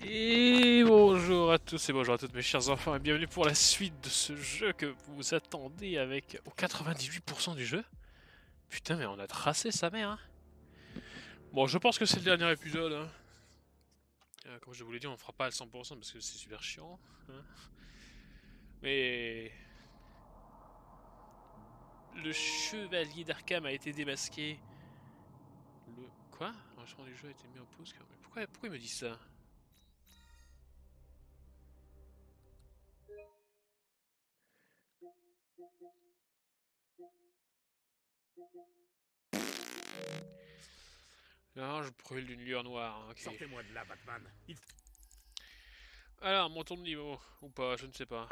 Et bonjour à tous et bonjour à toutes mes chers enfants et bienvenue pour la suite de ce jeu que vous attendez avec au 98% du jeu. Putain mais on a tracé sa mère hein. Bon je pense que c'est le dernier épisode hein. Comme je vous l'ai dit on fera pas à 100% parce que c'est super chiant hein. Mais le chevalier d'Arkham a été démasqué. Le... Quoi? L'enregistrement du jeu a été mis en pause. Mais pourquoi il me dit ça? Non, je brûle d'une lueur noire, ok. Sortez-moi de là, Batman. Alors, montons de niveau, ou pas, je ne sais pas.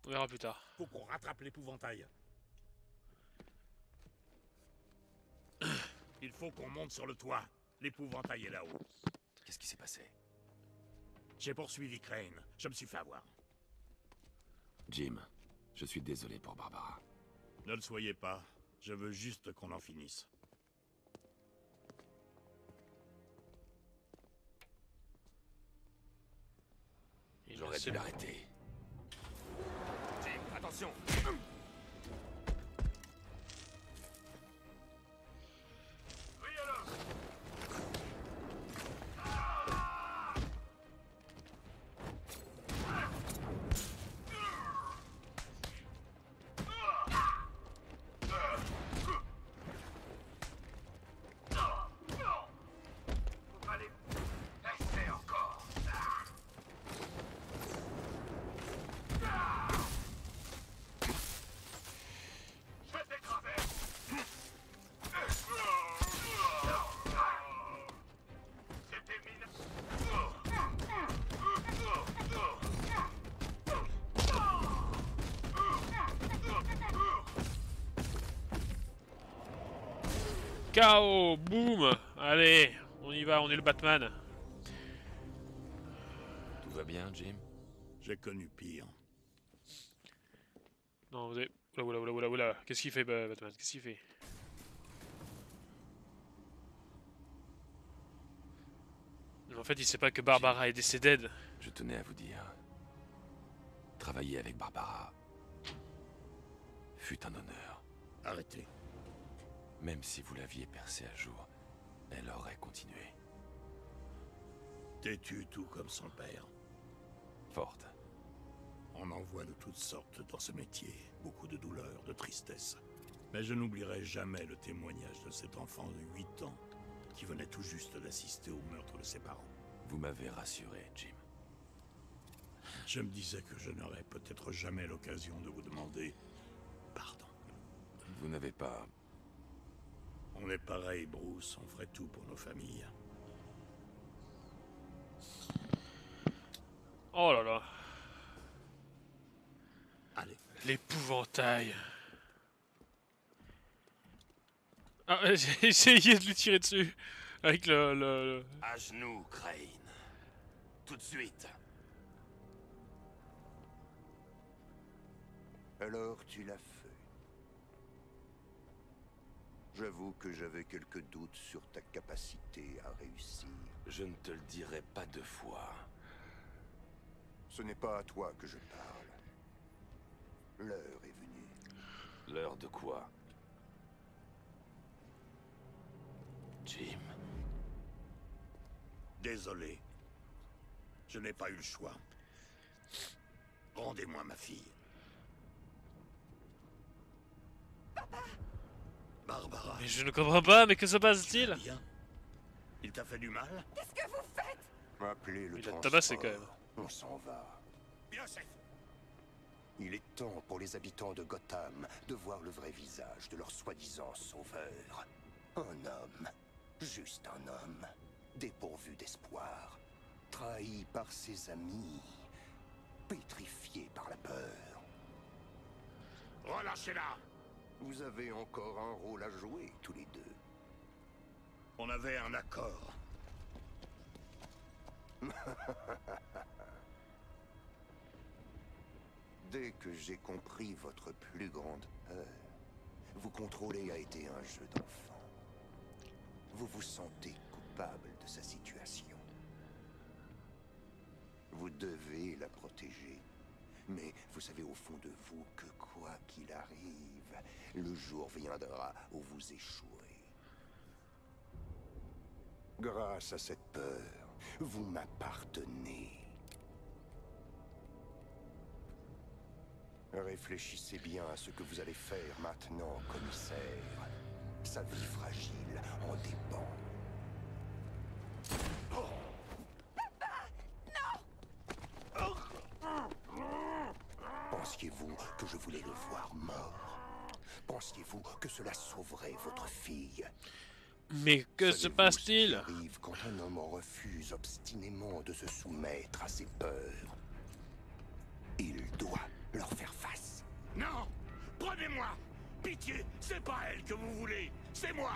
On verra plus tard. Faut qu'on rattrape l'épouvantail. Il faut qu'on monte sur le toit. L'épouvantail est là-haut. Qu'est-ce qui s'est passé? J'ai poursuivi Crane. Je me suis fait avoir. Jim, je suis désolé pour Barbara. Ne le soyez pas. Je veux juste qu'on en finisse. J'aurais dû l'arrêter. Jim, attention. KO, boum. Allez, on y va, on est le Batman. Tout va bien, Jim? J'ai connu pire. Non, vous avez... Oula, oula, oula, oula. Qu'est-ce qu'il fait, Batman? Qu'est-ce qu'il fait? Mais en fait, il sait pas que Barbara est décédée. Je tenais à vous dire. Travailler avec Barbara fut un honneur. Arrêtez. Même si vous l'aviez percée à jour, elle aurait continué. Têtu tout comme son père. Forte. On en voit de toutes sortes dans ce métier. Beaucoup de douleur, de tristesse. Mais je n'oublierai jamais le témoignage de cet enfant de 8 ans qui venait tout juste d'assister au meurtre de ses parents. Vous m'avez rassuré, Jim. Je me disais que je n'aurais peut-être jamais l'occasion de vous demander pardon. Vous n'avez pas... On est pareil, Bruce, on ferait tout pour nos familles. Oh là là. Allez. L'épouvantail. Ah, j'ai essayé de lui tirer dessus. Avec le... À genoux, Crane. Tout de suite. Alors tu l'as fait. J'avoue que j'avais quelques doutes sur ta capacité à réussir. Je ne te le dirai pas 2 fois. Ce n'est pas à toi que je parle. L'heure est venue. L'heure de quoi? Jim. Désolé. Je n'ai pas eu le choix. Rendez-moi ma fille. Barbara. Mais je ne comprends pas, mais que se passe-t-il? Bien. Il t'a fait du mal? Qu'est-ce que vous faites? Appelez le Il a transport. tabassé quand même. On s'en va. Bien, chef. Il est temps pour les habitants de Gotham de voir le vrai visage de leur soi-disant sauveur. Un homme. Juste un homme. Dépourvu d'espoir. Trahi par ses amis. Pétrifié par la peur. Relâchez-la. Vous avez encore un rôle à jouer, tous les deux. On avait un accord. Dès que j'ai compris votre plus grande peur, vous contrôler a été un jeu d'enfant. Vous vous sentez coupable de sa situation. Vous devez la protéger. Mais vous savez au fond de vous que quoi qu'il arrive, le jour viendra où vous échouerez. Grâce à cette peur, vous m'appartenez. Réfléchissez bien à ce que vous allez faire maintenant, commissaire. Sa vie fragile en dépend. Pensiez-vous que je voulais le voir mort? Pensiez-vous que cela sauverait votre fille? Mais que se passe-t-il? Ce qui arrive quand un homme refuse obstinément de se soumettre à ses peurs. Il doit leur faire face. Non! Prenez-moi! Pitié, c'est pas elle que vous voulez, c'est moi!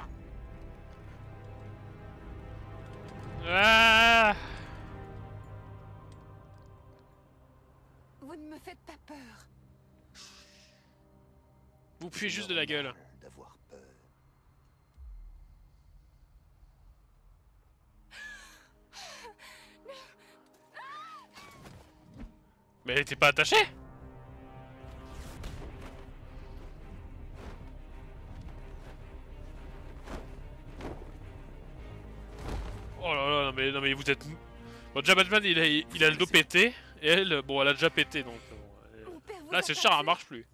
Ah! Vous ne me faites pas peur. Vous puez juste de la gueule. D'avoir peur. Mais elle était pas attachée? Oh là là, non mais vous êtes... Bon, déjà Batman il a le dos pété, et elle, bon elle a déjà pété donc... Mon père vous Là a c'est pas char, elle tué. marche plus.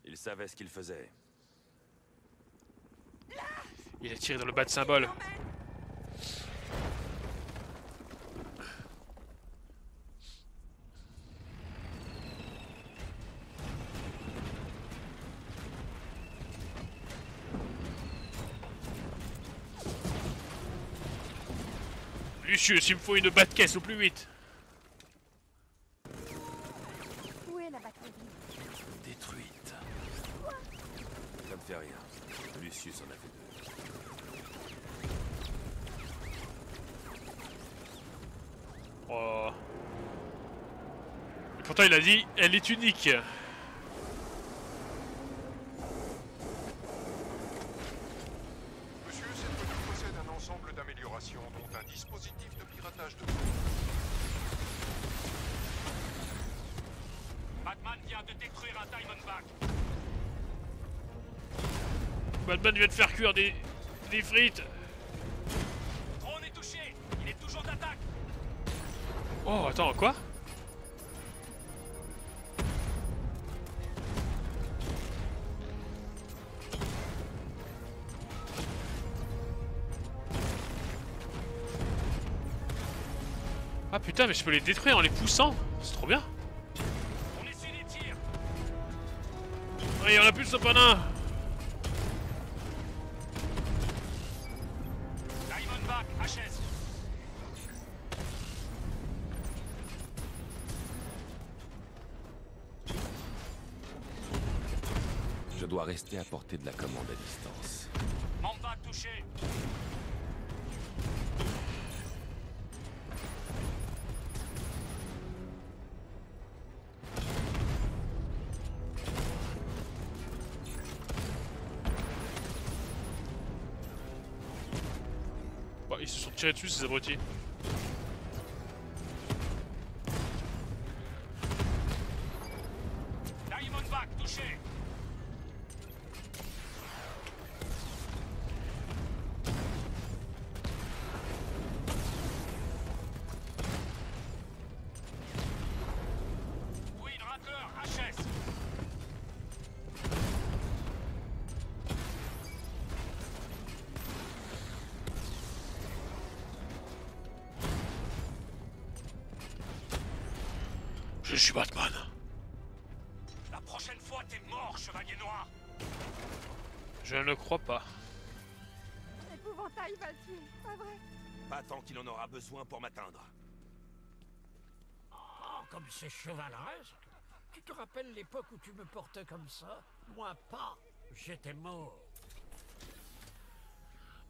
Il savait ce qu'il faisait. Il a tiré dans le bas de symbole. Lucius, il me faut une bas de caisse au plus vite. Où est la batterie? Détruite. Ça ne fait rien. Lucius en a fait deux. Oh. Et pourtant il a dit, elle est unique. Monsieur, cette voiture possède un ensemble d'améliorations, dont un dispositif de piratage de... Batman vient de détruire un Diamondback. Batman vient de faire cuire des frites. Drone est touché. Il est toujours d'attaque. Oh, attends, quoi? Ah putain, mais je peux les détruire en les poussant. C'est trop bien. On essuie les tirs. Ouais, on a plus de sopana. Diamondback, HS. Je dois rester à portée de la commande à distance. Mamba touché. Bah, ils se sont tirés dessus, ces abrutis. Diamondback touché. Queen Rattler, HS. Je suis Batman. La prochaine fois, t'es mort, Chevalier Noir. Je ne crois pas. L'épouvantail va le tuer, pas vrai? Pas tant qu'il en aura besoin pour m'atteindre. Oh, comme c'est chevaleresque. Tu te rappelles l'époque où tu me portais comme ça? Moi pas. J'étais mort.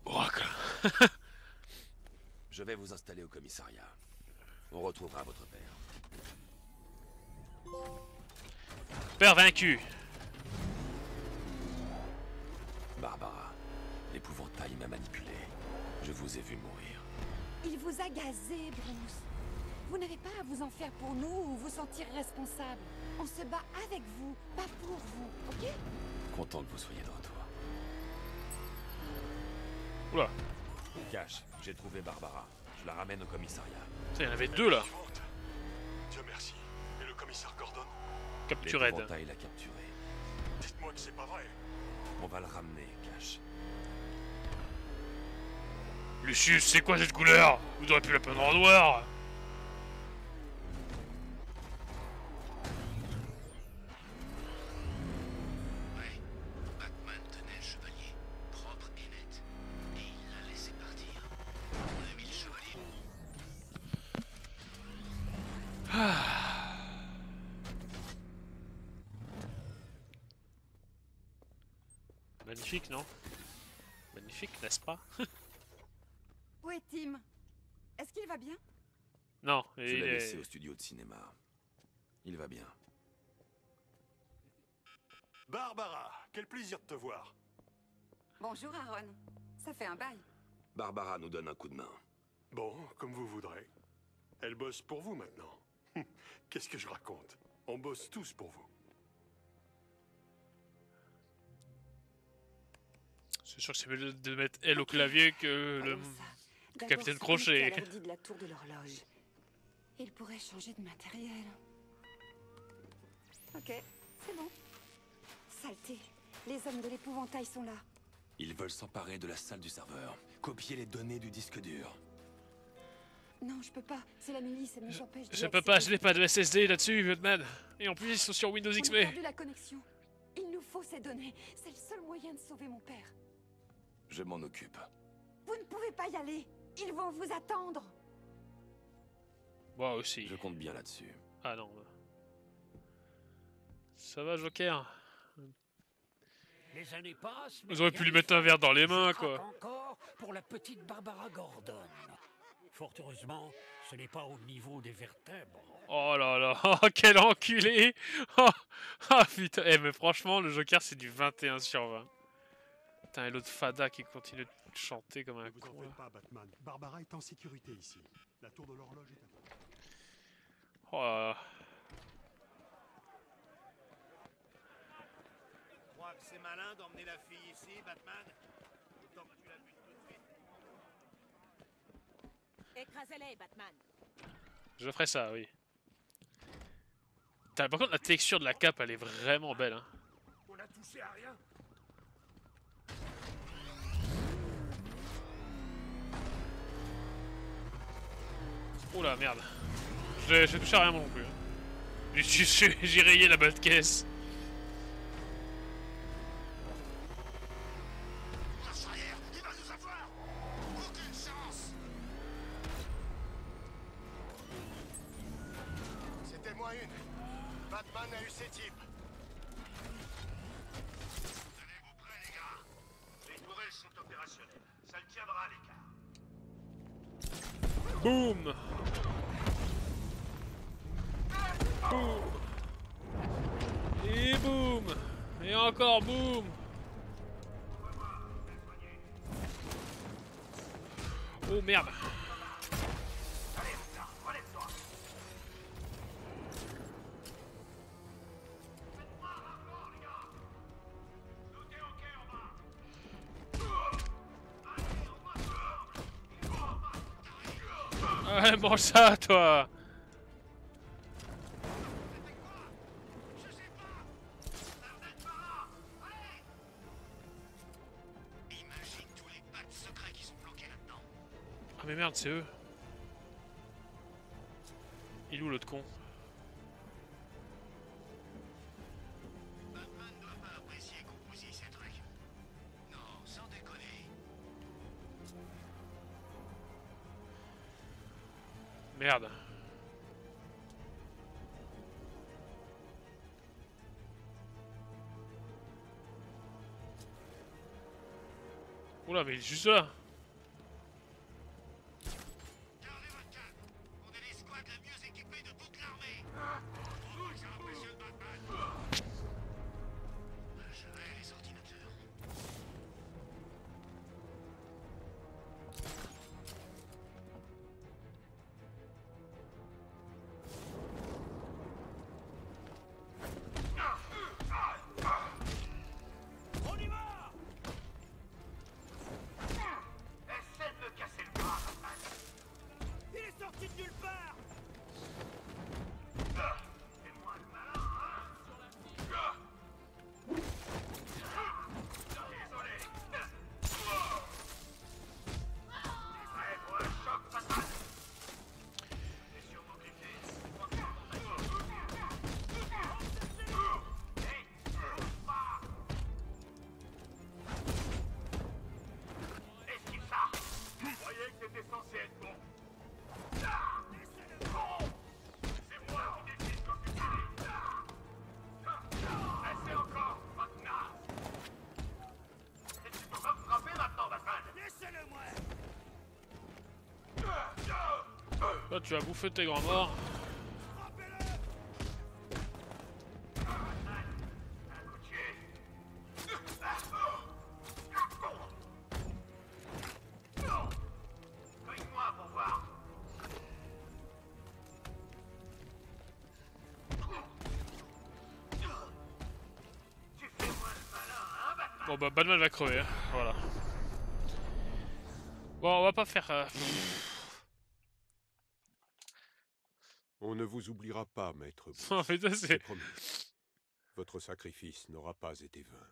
Oracle. Je vais vous installer au commissariat. On retrouvera votre père. père vaincu. Barbara, l'épouvantail m'a manipulé. Je vous ai vu mourir. Il vous a gazé, Bruce. Vous n'avez pas à vous en faire pour nous ou vous sentir responsable. On se bat avec vous, pas pour vous, ok? Content que vous soyez de retour. Oula, Cash, j'ai trouvé Barbara. Je la ramène au commissariat. il y en avait deux là. Dieu merci. Et le commissaire Gordon? Capturé. L'épouvantail l'a capturé. Dites-moi que c'est pas vrai. On va le ramener, Cash. Lucius, c'est quoi cette couleur? Vous auriez pu la peindre en noir. Batman tenait le chevalier, propre et net, et il l'a laissé partir. On a mis le chevalier. Magnifique, non? Magnifique, n'est-ce pas? Où est Tim? Est-ce qu'il va bien? Non, Je il l'ai est... laissé au studio de cinéma. Il va bien. Barbara, quel plaisir de te voir. Bonjour, Aaron. Ça fait un bail. Barbara nous donne un coup de main. Bon, comme vous voudrez. Elle bosse pour vous maintenant. Qu'est-ce que je raconte? On bosse tous pour vous. C'est sûr que c'est mieux de mettre elle au clavier que le... Voyons ça. D'abord, Capitaine celui Crochet. qui a l'ordi de la tour de l'horloge. Il pourrait changer de matériel. Ok, c'est bon. Saleté. Les hommes de l'épouvantail sont là. Ils veulent s'emparer de la salle du serveur. Copier les données du disque dur. Non, je peux pas. C'est la milice, elle nous empêche d'y Je peux pas, je accéder. n'ai pas de SSD là-dessus, Batman. Et en plus, ils sont sur Windows On a XP. perdu la connexion. Il nous faut ces données. C'est le seul moyen de sauver mon père. Je m'en occupe. Vous ne pouvez pas y aller. Ils vont vous attendre. Moi aussi. Je compte bien là-dessus. Ah non. Ça va, Joker? Les années passent. Vous auriez pu lui mettre un verre dans les mains, Je craque quoi. encore pour la petite Barbara Gordon. Fort heureusement, ce n'est pas au niveau des vertèbres. Oh là là, oh, quel enculé. Oh, oh putain, eh, mais franchement, le Joker, c'est du 21 sur 20. Putain, et l'autre Fada qui continue de chanter comme un Vous en con, faites là. pas, Batman. Barbara est en sécurité ici. La tour de l'horloge est à vous. Oh là là. Tu crois que c'est malin d'emmener la fille ici, Batman? Autant que tu la butes tout de suite. Écrasez-les, Batman. Je ferai ça, oui. Putain, par contre, la texture de la cape, elle est vraiment belle, hein. On a touché à rien. Oula, merde. J'ai touché à rien, moi non plus. J'ai rayé la bas de caisse. Marche arrière, il va nous avoir! Aucune chance! C'était moi une. Batman a eu ses types. Tenez-vous prêts, les gars. Les tourelles sont opérationnelles. Ça le tiendra, l'écart. Boum. Boum. Et boum. Et encore boum. Oh merde. Ouais, mange ça, toi. Imagine tous les pactes secrets qui sont bloqués là-dedans. Ah mais merde, c'est eux. Il est où l'autre con? Batman doit pas apprécier qu'on bousille ces trucs. Non, sans déconner. Merde. Oula, mais il est juste là. Gardez votre calme. On est les squads la mieux équipée de toute l'armée. Ça impressionne Batman. Toi, tu vas bouffer tes grands morts. Bon bah Batman va crever, hein. Voilà. Bon, on va pas faire... On ne vous oubliera pas, maître Bruce. En fait, C'est c'est... promis. Votre sacrifice n'aura pas été vain.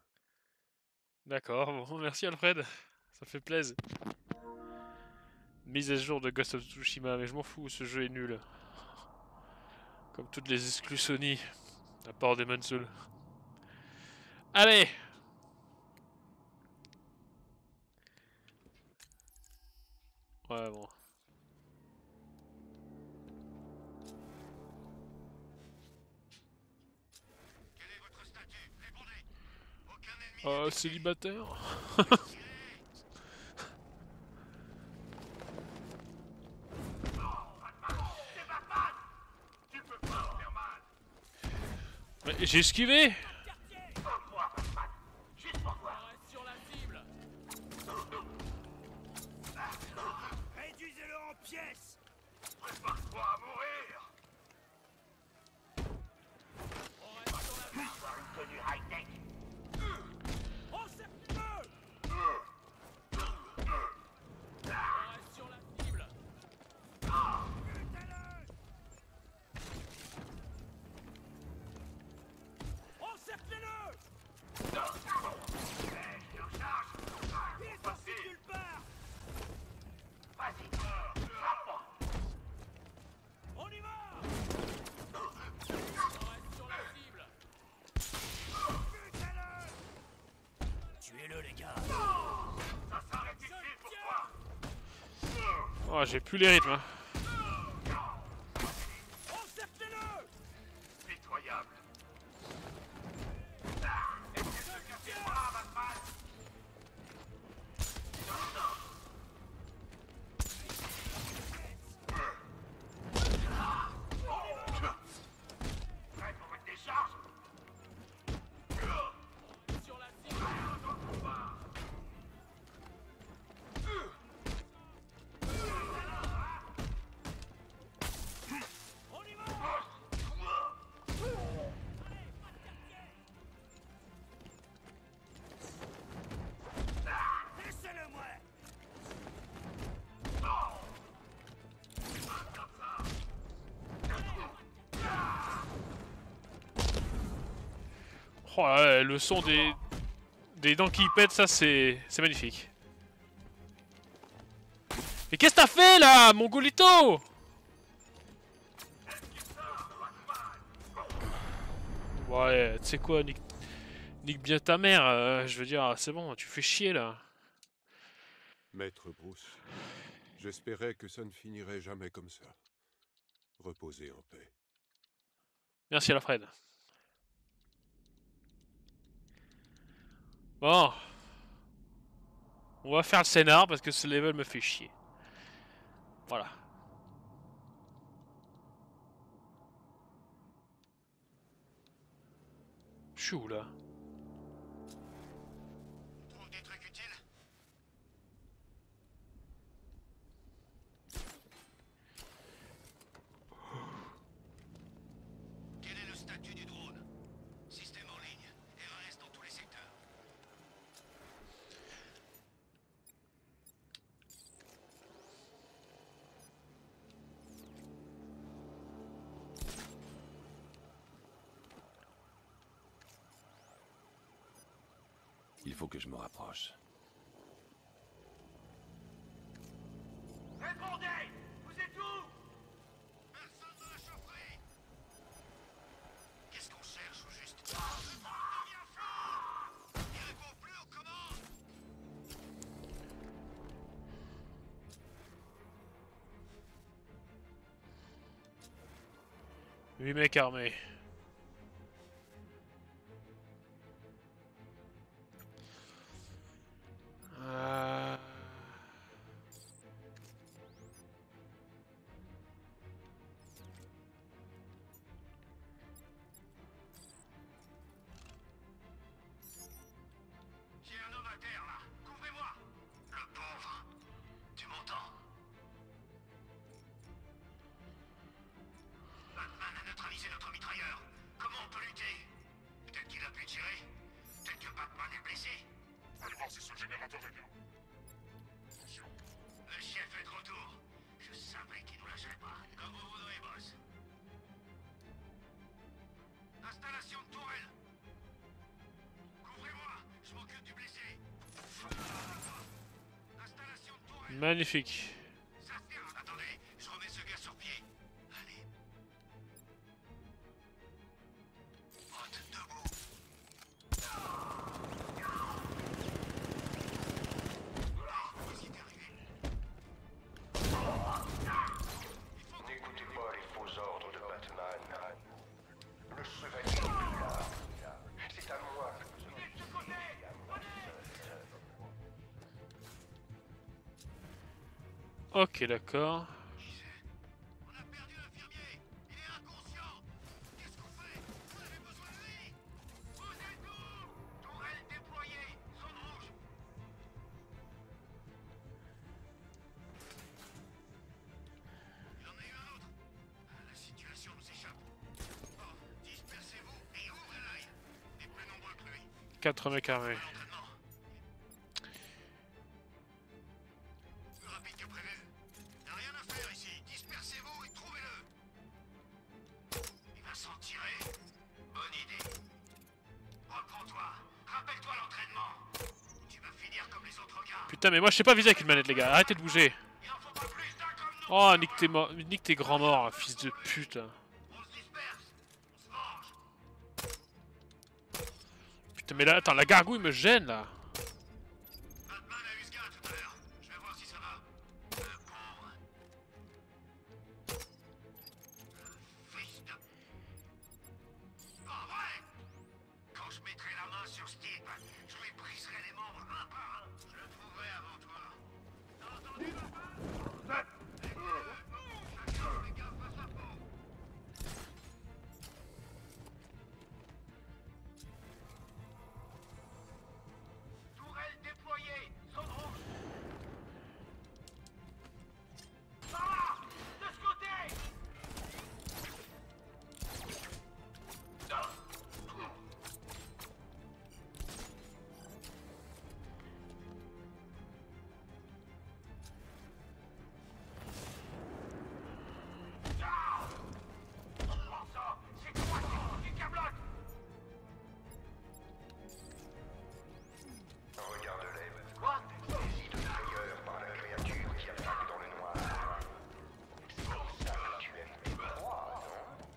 D'accord, bon, merci Alfred. Ça fait plaisir. Mise à jour de Ghost of Tsushima, mais je m'en fous, ce jeu est nul. Comme toutes les exclus Sony, à part Demon's Souls. Allez! Ouais, bon. Quel est votre statut? Répondez. Aucun ennemi. Célibataire? Mais j'ai esquivé! Réduisez-le en pièces. Prépare-toi à mourir. Une tenue high-tech. On s'est reste sur la cible. Encerclez-le. Il est sorti de nulle part. On y va. Reste sur la cible. Tuez-le, les gars. Ça s'arrête ici pour toi. Oh, j'ai plus les rythmes. Hein. Encerclez-le. Pitoyable. Prêt pour une décharge? Sur la cible. On y va. Laissez-le moi. Oh là là, le son des dents qui pètent, ça c'est magnifique. Mais qu'est-ce que t'as fait là, Mongolito? Ouais, tu sais quoi, nique bien ta mère, je veux dire, c'est bon, tu fais chier là. Maître Bruce, j'espérais que ça ne finirait jamais comme ça. Reposez en paix. Merci Alfred. Bon. On va faire le scénar parce que ce level me fait chier. Voilà. Je suis où là? Trouve des trucs utiles? Quel est le statut du drone? Système en ligne. RAS dans tous les secteurs. Il faut que je me rapproche. Répondez! Vous êtes où? Personne dans la chaufferie! Qu'est-ce qu'on cherche au juste? Devient fou! Il répond plus aux commandes! Huit mecs armés. Magnifique. Attendez, je remets ce gars sur pied. Allez. Hot, debout. Qu'est-ce qui est arrivé? N'écoutez pas les faux ordres de Batman. Le chevalier est plus là. C'est à moi que vous obéissez, à moi seul. Ok, d'accord. On a perdu l'infirmier. Il est inconscient. Qu'est-ce qu'on fait? Vous avez besoin de lui. Vous êtes où? Tourelle déployée. Zone rouge. Il en a eu un autre. La situation nous échappe. Bon, dispersez-vous et ouvrez l'œil. Les plus nombreux que lui. 80 carrés. L'entraînement. Plus rapide que prévu. Y'a rien à faire ici. Dispersez-vous et trouvez-le. Il va s'en tirer. Bonne idée. Reprends-toi. Rappelle-toi l'entraînement. Tu vas finir comme les autres gars. Putain, mais moi je sais pas viser avec une manette, les gars. Arrêtez de bouger. Il en faut pas plus d'un comme nous. Oh, nique tes grands morts, fils de pute. On se disperse. On se venge. Putain, mais là, attends, la gargouille me gêne là. Batman a eu ce gars tout à l'heure. Je vais voir si ça va. Le pauvre. Fils de... Pas vrai. Quand je mettrai la main sur Steve, je lui briserai les membres un par un. Je le trouverai avant toi. T'as entendu, Batman? Chacun fait gaffe à sa peau. Tourelle déployée. Zone rouge. Par là. De ce côté. C'est toi qui câblote. Regarde-les. Quoi? Saisi de frayeur par la créature qui attaque dans le noir. C'est pour ça que tu aimes tes proies, non?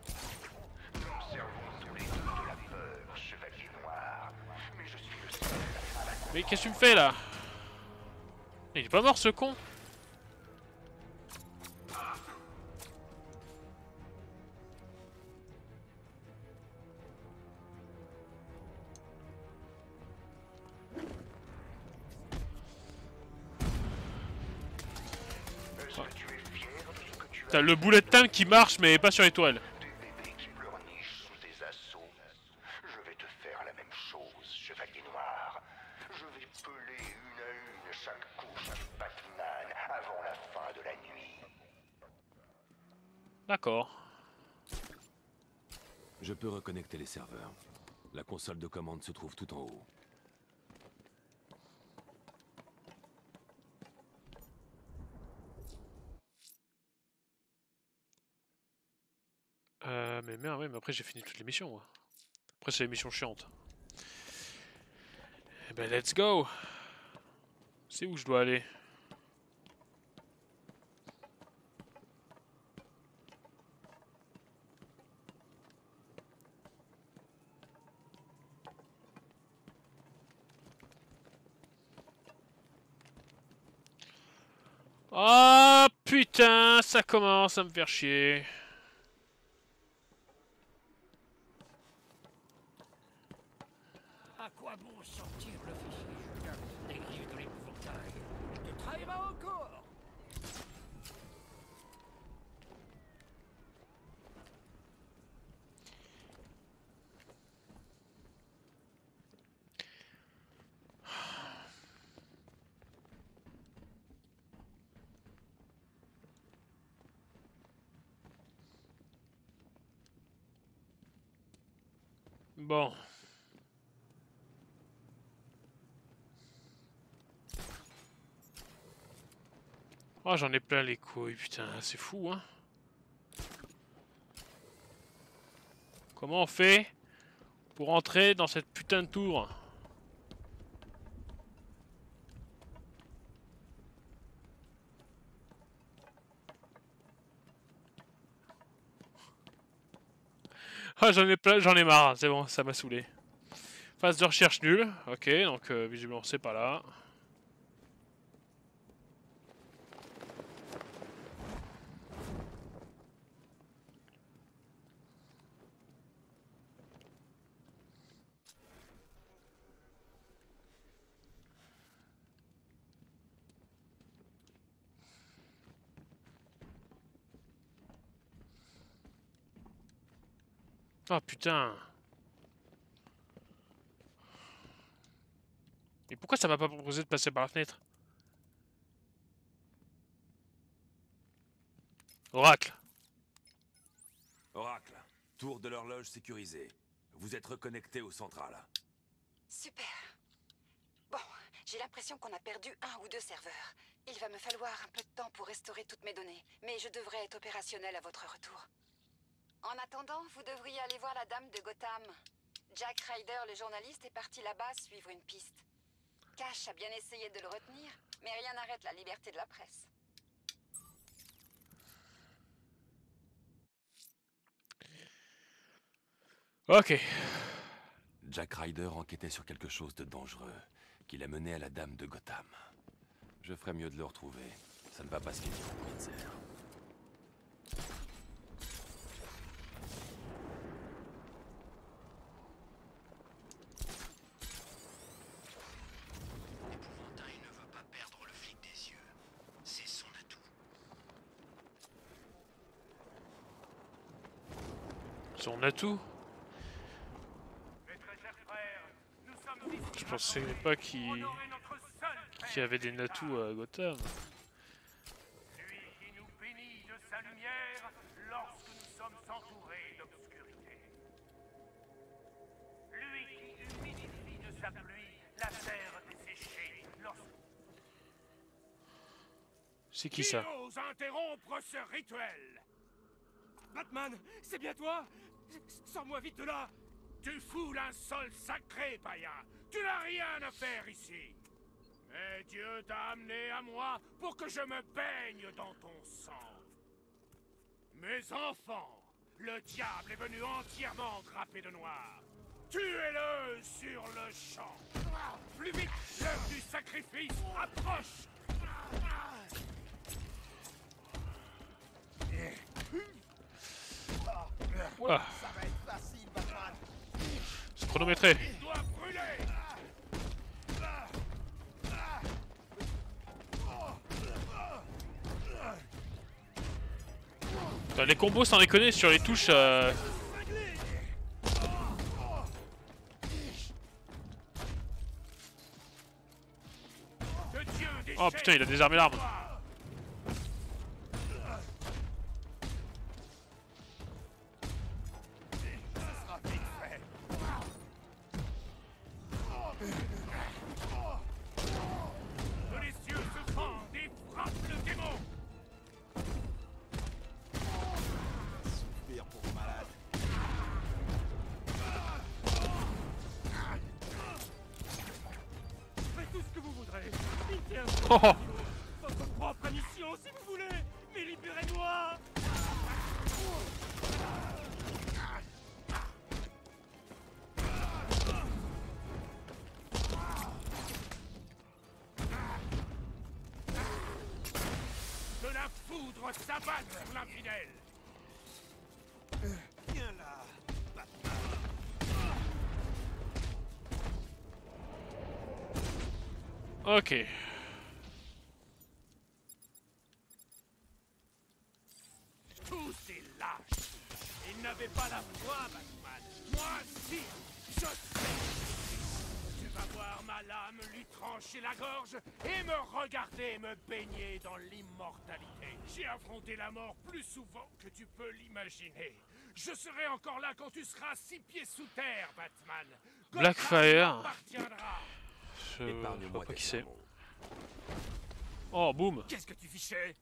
Nous servons tous les deux de la peur, chevalier noir. Mais je suis le seul à la Mais qu'est-ce que tu me fais là? Il est pas mort ce con? Est-ce que tu es fier de ce que tu as T'as le bullet time qui marche mais pas sur les toiles. des bébés qui pleurnichent sous tes assauts? Je vais te faire la même chose, chevalier noir. Je vais peler une à une chaque couche du Batman avant la fin de la nuit. D'accord. Je peux reconnecter les serveurs. La console de commande se trouve tout en haut. Mais merde, ouais, mais après j'ai fini toutes les missions. Moi. Après c'est les missions chiantes. Eh ben let's go. C'est où je dois aller? Oh putain, ça commence à me faire chier. À quoi bon sortir l'officier Julien des griffes de l'épouvantail? Il trahira encore. Bon. Oh, j'en ai plein les couilles, putain, c'est fou, hein. Comment on fait pour entrer dans cette putain de tour? Ah, j'en ai marre, c'est bon, ça m'a saoulé. Phase de recherche nulle, ok, donc visiblement c'est pas là. Oh putain. Et pourquoi ça m'a pas proposé de passer par la fenêtre? Oracle. Oracle, tour de l'horloge sécurisée. Vous êtes reconnecté au central. Super. Bon, j'ai l'impression qu'on a perdu 1 ou 2 serveurs. Il va me falloir un peu de temps pour restaurer toutes mes données, mais je devrais être opérationnel à votre retour. En attendant, vous devriez aller voir la dame de Gotham. Jack Ryder, le journaliste, est parti là-bas suivre une piste. Cash a bien essayé de le retenir, mais rien n'arrête la liberté de la presse. Ok. Jack Ryder enquêtait sur quelque chose de dangereux, qui l'a mené à la dame de Gotham. Je ferais mieux de le retrouver. Ça ne va pas se finir au Pulitzer. L'épouvantail ne veut pas perdre le flic des yeux. C'est son atout. Son atout. Je pensais pas qu'il y avait des atouts à Gotham. Lui qui nous bénit de sa lumière lorsque nous sommes entourés d'obscurité. Lui qui humidifie de sa pluie la terre desséchée lorsque... C'est qui ça? Qui ose interrompre ce rituel? Batman, c'est bien toi? Sors-moi vite de là! Tu foules un sol sacré, païen! Tu n'as rien à faire ici! Mais Dieu t'a amené à moi pour que je me baigne dans ton sang. Mes enfants, le diable est venu entièrement drapé de noir. Tuez-le sur le champ! Plus vite, l'heure du sacrifice approche! Ouah. Ça va être facile, Batman! C'est chronométré. Il doit brûler! Putain, les combos sans déconner sur les touches. Oh putain, il a désarmé l'arme. Oh oh. Votre propre mission, si vous voulez, mais libérez-moi! Que la foudre s'abatte sur l'infidèle! Viens là, Batman! Ok. Tous ces lâches! Ils n'avaient pas la foi, Batman! Moi, si! Je sais! Tu vas voir ma lame lui trancher la gorge et me regarder me baigner dans l'immortalité. J'ai affronté la mort plus souvent que tu peux l'imaginer. Je serai encore là quand tu seras 6 pieds sous terre, Batman. Blackfire. Je Épargne-moi vois pas des qui c'est. mots. Oh, boum. Qu'est-ce que tu fichais?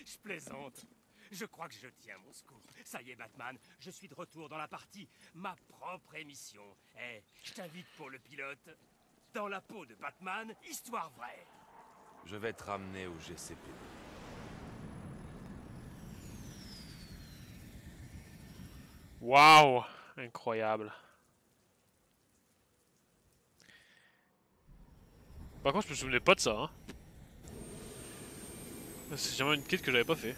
Je plaisante. Je crois que je tiens mon scoop. Ça y est, Batman, je suis de retour dans la partie. Ma propre émission. Eh, je t'invite pour le pilote. Dans la peau de Batman, histoire vraie. Je vais te ramener au GCP. Waouh! Incroyable. Par contre, je me souvenais pas de ça. Hein. C'est jamais une quête que j'avais pas fait.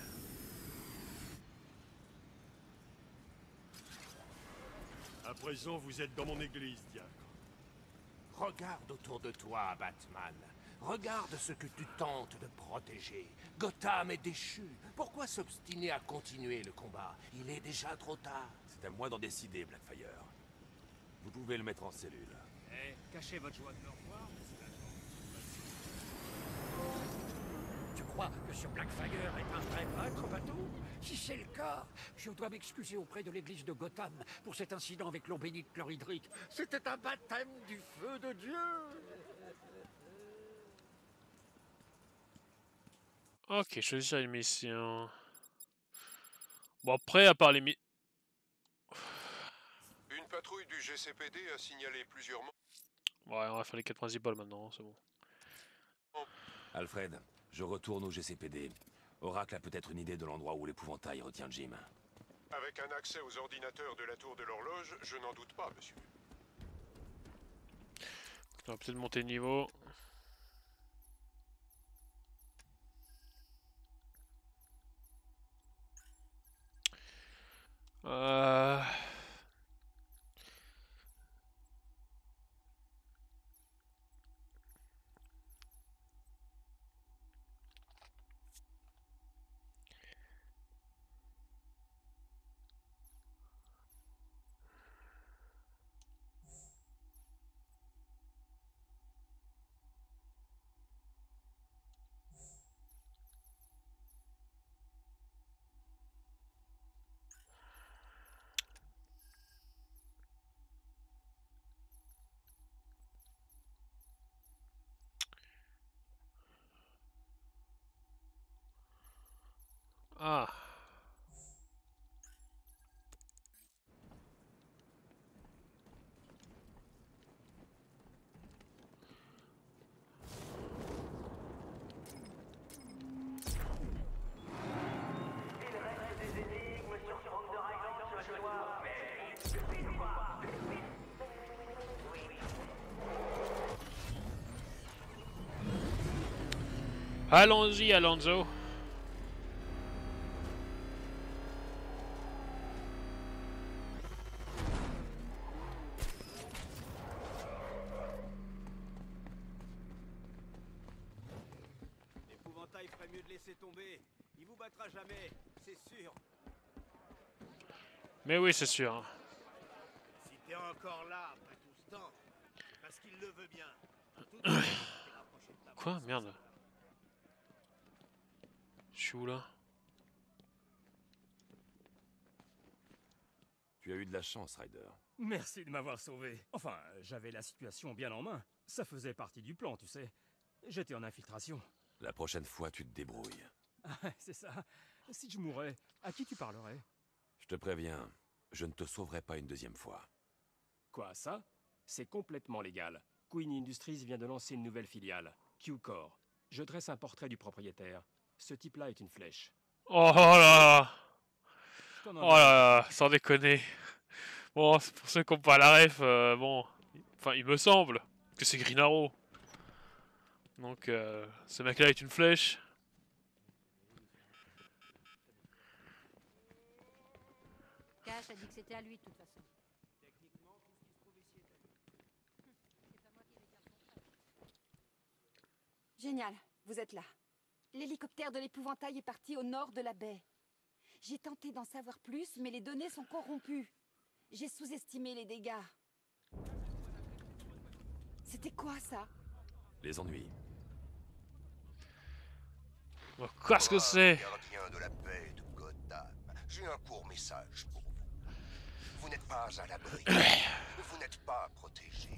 À présent, vous êtes dans mon église, diacre. Regarde autour de toi, Batman. Regarde ce que tu tentes de protéger. Gotham est déchu. Pourquoi s'obstiner à continuer le combat? Il est déjà trop tard. C'est à moi d'en décider, Blackfire. Vous pouvez le mettre en cellule. Eh, cachez votre joie de me revoir, monsieur l'agent. Tu crois que ce Blackfire est un vrai prêtre, bateau? Si c'est le cas, je dois m'excuser auprès de l'église de Gotham pour cet incident avec l'eau bénite chlorhydrique. C'était un baptême du feu de Dieu. Ok, choisir une mission. Bon, après, à part les missions. Une patrouille du GCPD a signalé plusieurs morts. Ouais, on va faire les quêtes principales maintenant, c'est bon. Alfred, je retourne au GCPD. Oracle a peut-être une idée de l'endroit où l'épouvantail retient Jim. Avec un accès aux ordinateurs de la tour de l'horloge, je n'en doute pas, monsieur. On va peut-être monter de niveau. Euh... Ah. Allons-y, Alonso. L'épouvantail ferait mieux de laisser tomber. Il vous battra jamais, c'est sûr. Mais oui, c'est sûr. Si t'es encore là après tout ce temps, c'est parce qu'il le veut bien. Tout de même, t'es rapproché de ta Quoi? mort. Merde. Je suis où là? Tu as eu de la chance, Ryder. Merci de m'avoir sauvé. Enfin, j'avais la situation bien en main. Ça faisait partie du plan, tu sais. J'étais en infiltration. La prochaine fois, tu te débrouilles. Ah, c'est ça. Si je mourais, à qui tu parlerais? Je te préviens, je ne te sauverai pas une deuxième fois. Quoi, ça? C'est complètement légal. Queen Industries vient de lancer une nouvelle filiale, Q-Core. Je dresse un portrait du propriétaire. Ce type-là est une flèche. Oh là là! Je t'en Oh enverrai. là là, sans déconner. Bon, c'est pour ceux qui n'ont pas la ref, bon. Enfin, il me semble que c'est Green Arrow. Donc, ce mec-là est une flèche. Cash a dit que c'était à lui de toute façon. Techniquement, tout ce qui se trouve ici est à lui. C'est pas moi qui vais dire le contraire. Génial, vous êtes là. L'hélicoptère de l'épouvantail est parti au nord de la baie. J'ai tenté d'en savoir plus, mais les données sont corrompues. J'ai sous-estimé les dégâts. C'était quoi ça? Les ennuis. Oh, qu'est-ce que c'est? Gardien de la paix de Gotham, j'ai un court message pour vous. Vous n'êtes pas à l'abri. Vous n'êtes pas protégé.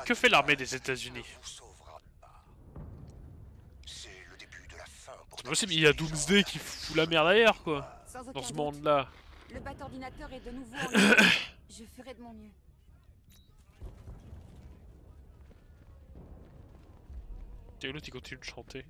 Que fait l'armée des États-Unis? Vous sauvera pas. C'est le début de la fin pour C'est possible, il y a Doomsday qui fout la merde ailleurs, quoi. Sans aucun Dans ce doute. monde-là. Le bat-ordinateur est de nouveau en ligne. Je ferai de mon mieux. Et l'autre, il continue de chanter.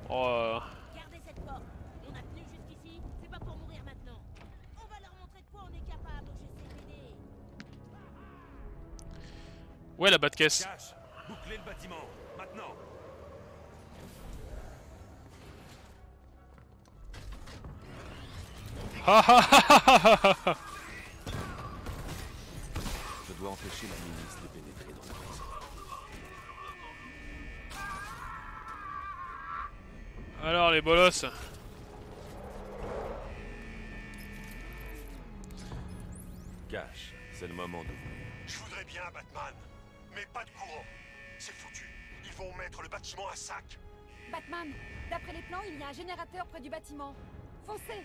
Oh. Gardez cette porte. On a tenu jusqu'ici, c'est pas pour mourir maintenant. On va leur montrer de quoi on est capable au GCPD. Ouais, la Bat-Caisse. Cash, bouclez le bâtiment, maintenant. Ha ha ha ha ha ha. Je dois empêcher la milice de pénétrer dans la prison. Alors les bolosses. Cash, c'est le moment d'ouvrir. Je voudrais bien, Batman, mais pas de courant. C'est foutu. Ils vont mettre le bâtiment à sac. Batman, d'après les plans, il y a un générateur près du bâtiment. Foncez!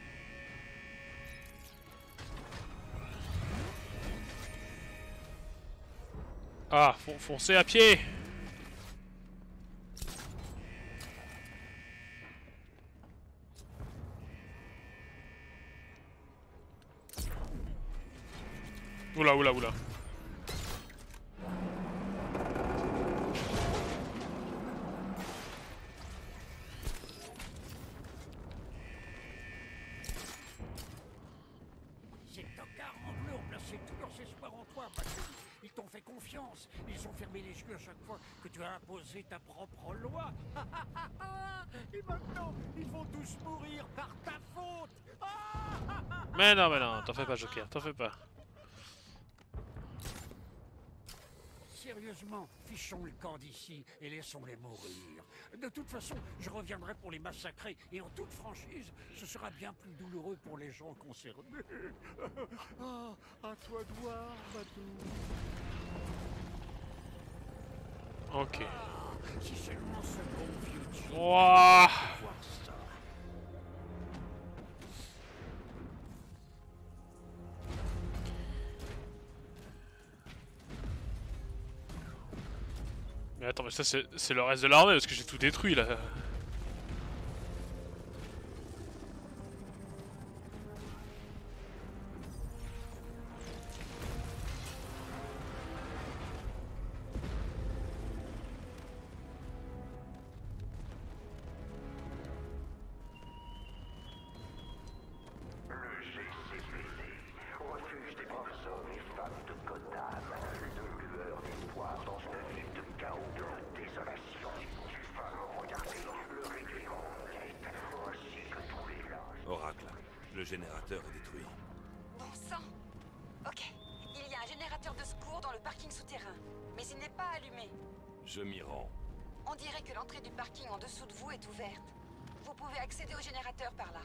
Ah, foncez à pied. Oula, oula, oula. Ces tocards en bleu ont placé tous leurs espoirs en toi, Batman. Ils t'ont fait confiance. Ils ont fermé les yeux à chaque fois que tu as imposé ta propre loi. Et maintenant, ils vont tous mourir par ta faute. Mais non, t'en fais pas, Joker, t'en fais pas. Sérieusement, fichons le camp d'ici et laissons-les mourir. De toute façon, je reviendrai pour les massacrer et en toute franchise, ce sera bien plus douloureux pour les gens concernés. Ah, à toi de voir, Batou. Ok. Ah, si seulement ce bon vieux Jim Ouah. pouvait voir ça. Mais attends, mais ça c'est le reste de l'armée parce que j'ai tout détruit là. Le GCPD, refuge des braves hommes et femmes de Gotham, une lueur d'espoir dans une ville de chaos, de désolation. Les femmes ont regardé le règlement enquête, ainsi que tous les lâches. Oracle, le générateur est détruit. Bon sang. Ok. Il y a un générateur de secours dans le parking souterrain, mais il n'est pas allumé. Je m'y rends. On dirait que l'entrée du parking en dessous de vous est ouverte. Vous pouvez accéder au générateur par là.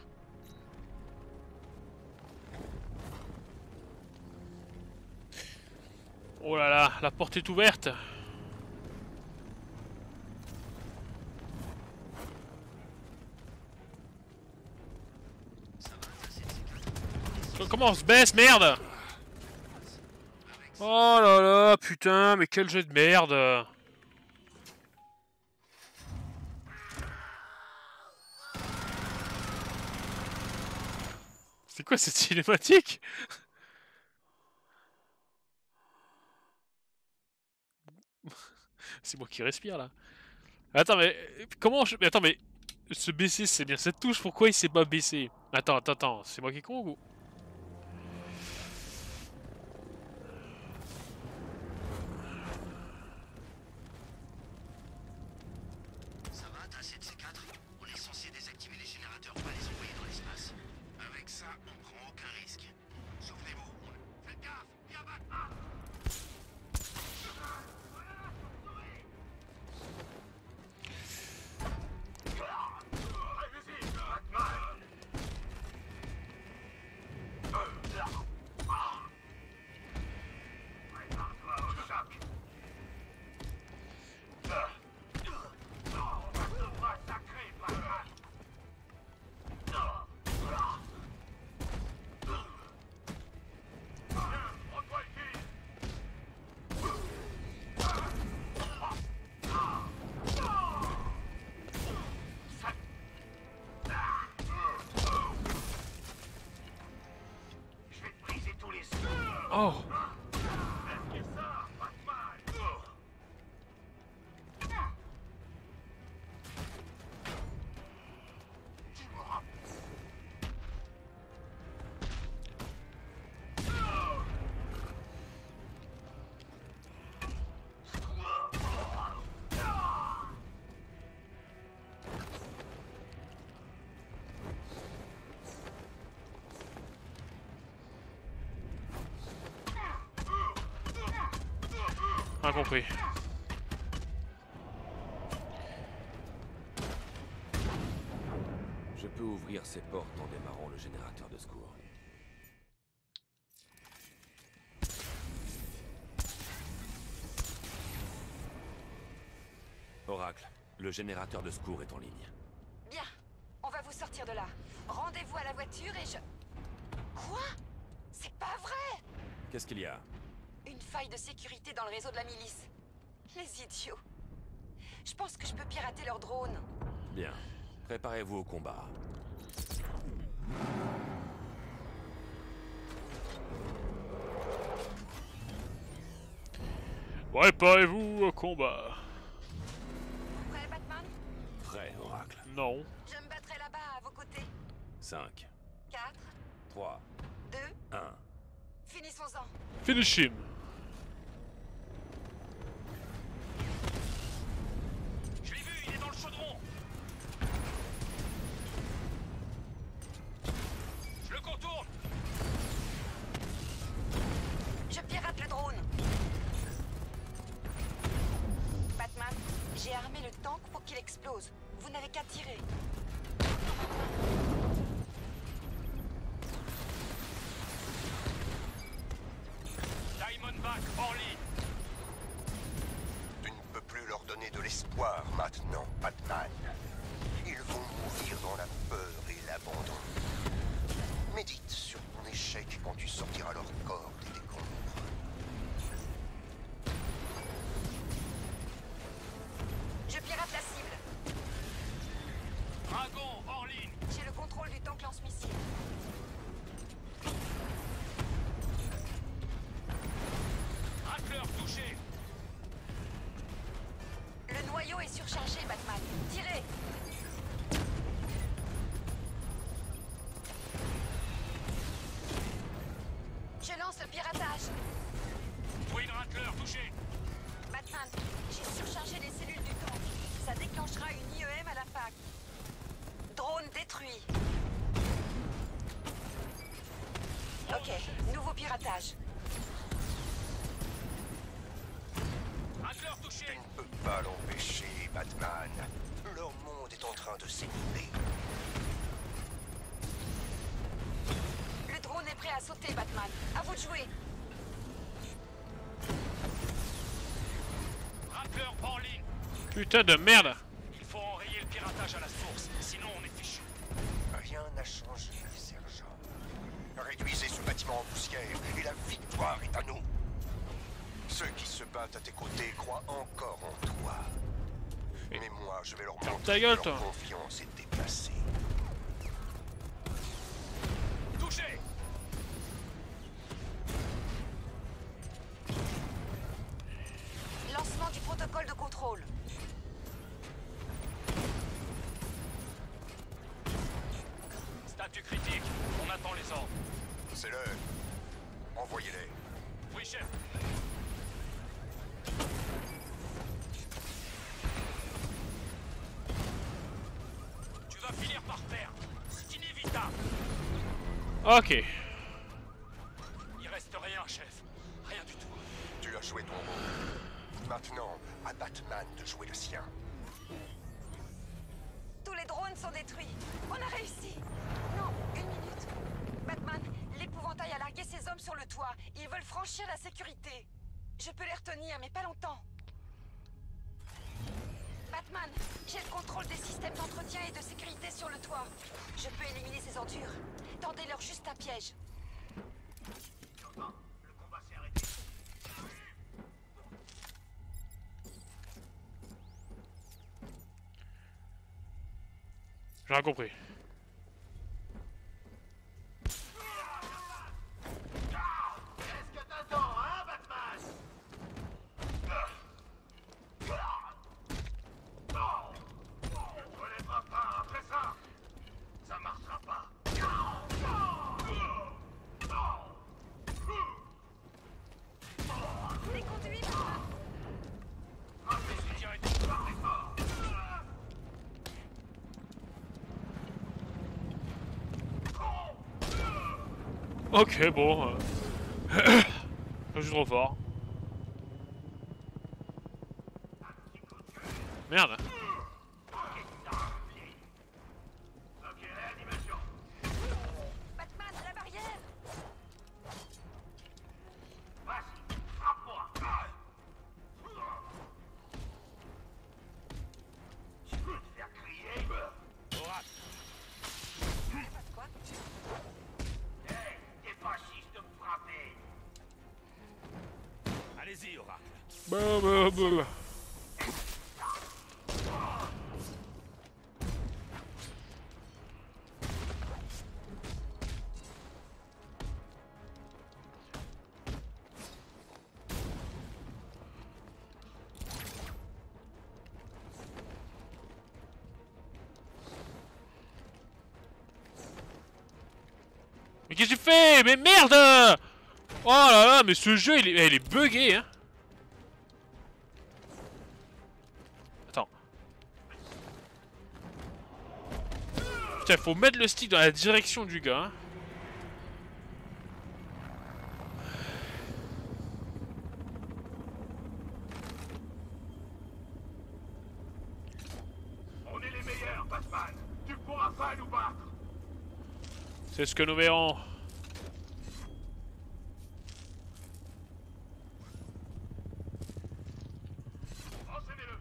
Oh là là, la porte est ouverte. Comment on se baisse, merde? Oh là là, putain, mais quel jeu de merde. C'est quoi cette cinématique? C'est moi qui respire là. Attends, mais comment je... Mais attends, mais se baisser, c'est bien cette touche. Pourquoi il s'est pas baissé? Attends. C'est moi qui est con ou... Ça va, t'as assez de C4? On est censé désactiver les générateurs, pas les envoyer dans l'espace. Avec ça, on prend aucun risque. Souvenez-vous, faites gaffe, il y a Batman! Allez-y, Batman! Prépare-toi au choc! Massacré, Batman! Prends-toi le fil! Je vais te briser tous les os! Oh! Fais ça, Batman! Incompris. Je peux ouvrir ces portes en démarrant le générateur de secours. Oracle, le générateur de secours est en ligne. Bien, on va vous sortir de là. Rendez-vous à la voiture et je... Quoi? C'est pas vrai! Qu'est-ce qu'il y a? Une faille de sécurité dans le réseau de la milice. Les idiots. Je pense que je peux pirater leur drone. Bien. Préparez-vous au combat. Préparez-vous au combat. Prêt, Batman? Prêt, Oracle. Non. Je me battrai là-bas, à vos côtés. 5, 4, 3, 2, 1. finissons-en. Finish him. Je l'ai vu, il est dans le chaudron. Je le contourne. Je pirate le drone. Batman, j'ai armé le tank pour qu'il explose. Vous n'avez qu'à tirer. Diamondback en ligne. Tu ne peux plus leur donner de l'espoir maintenant, Batman. Ils vont mourir dans la peur et l'abandon. Médite sur ton échec quand tu sortiras leur corps des décombres. Je pirate la cible. Dragon hors ligne. J'ai le contrôle du tank lance-missile. Rattler touché. Le noyau est surchargé, Batman. Tirez! Je lance le piratage. Twin Rattler touché. Batman, j'ai surchargé les cellules du tank. Ça déclenchera une IEM à l'impact. Drone détruit. Ok, nouveau piratage. Rattler touché. Tu ne peux pas l'empêcher, Batman. Leur monde est en train de s'écouler. Le drone est prêt à sauter, Batman. À vous de jouer. Rattler en ligne. Putain de merde. Il faut enrayer le piratage à la source, sinon on est fichu. Rien n'a changé, sergent. Réduisez ce bâtiment en poussière et la victoire est à nous. Ceux qui se battent à tes côtés croient encore en toi. Mais moi, je vais leur montrer ta gueule, que toi. leur confiance est déplacée. Touché. Lancement du protocole de contrôle. Statut critique. On attend les ordres. C'est l'heure. Envoyez-les. Oui, chef. Tu vas finir par perdre. C'est inévitable. Ok. Il reste rien, chef. Rien du tout. Tu as joué ton rôle. Maintenant, à Batman de jouer le sien. Tous les drones sont détruits. On a réussi. Non, une minute. Batman, l'épouvantail a largué ses hommes sur le toit. Ils veulent franchir la sécurité. Je peux les retenir, mais pas longtemps. Batman, j'ai le contrôle des systèmes d'entretien et de sécurité sur le toit. Je peux éliminer ces ordures. Tendez-leur juste un piège. Le combat s'est arrêté. J'ai rien compris. Qu'est-ce que t'attends, hein, Batman? On ne relèvera pas après ça. Ça marchera pas. Les conduits, Batman. Ok, bon. Je suis trop fort. Merde. Ok, réanimation. Batman, la barrière! Vas-y, frappe-moi. Tu veux te faire crier? Oracle. Quoi? Hey, t'es pas chiche de me frapper. Allez-y, Oracle. Bah, bah, bah. Mais qu'est-ce que tu fais? Mais merde! Oh là là, mais ce jeu, il est buggé, hein. Attends. Putain, faut mettre le stick dans la direction du gars, hein. On est les meilleurs, Batman. Tu pourras pas nous battre. C'est ce que nous verrons. Enchaînez-le.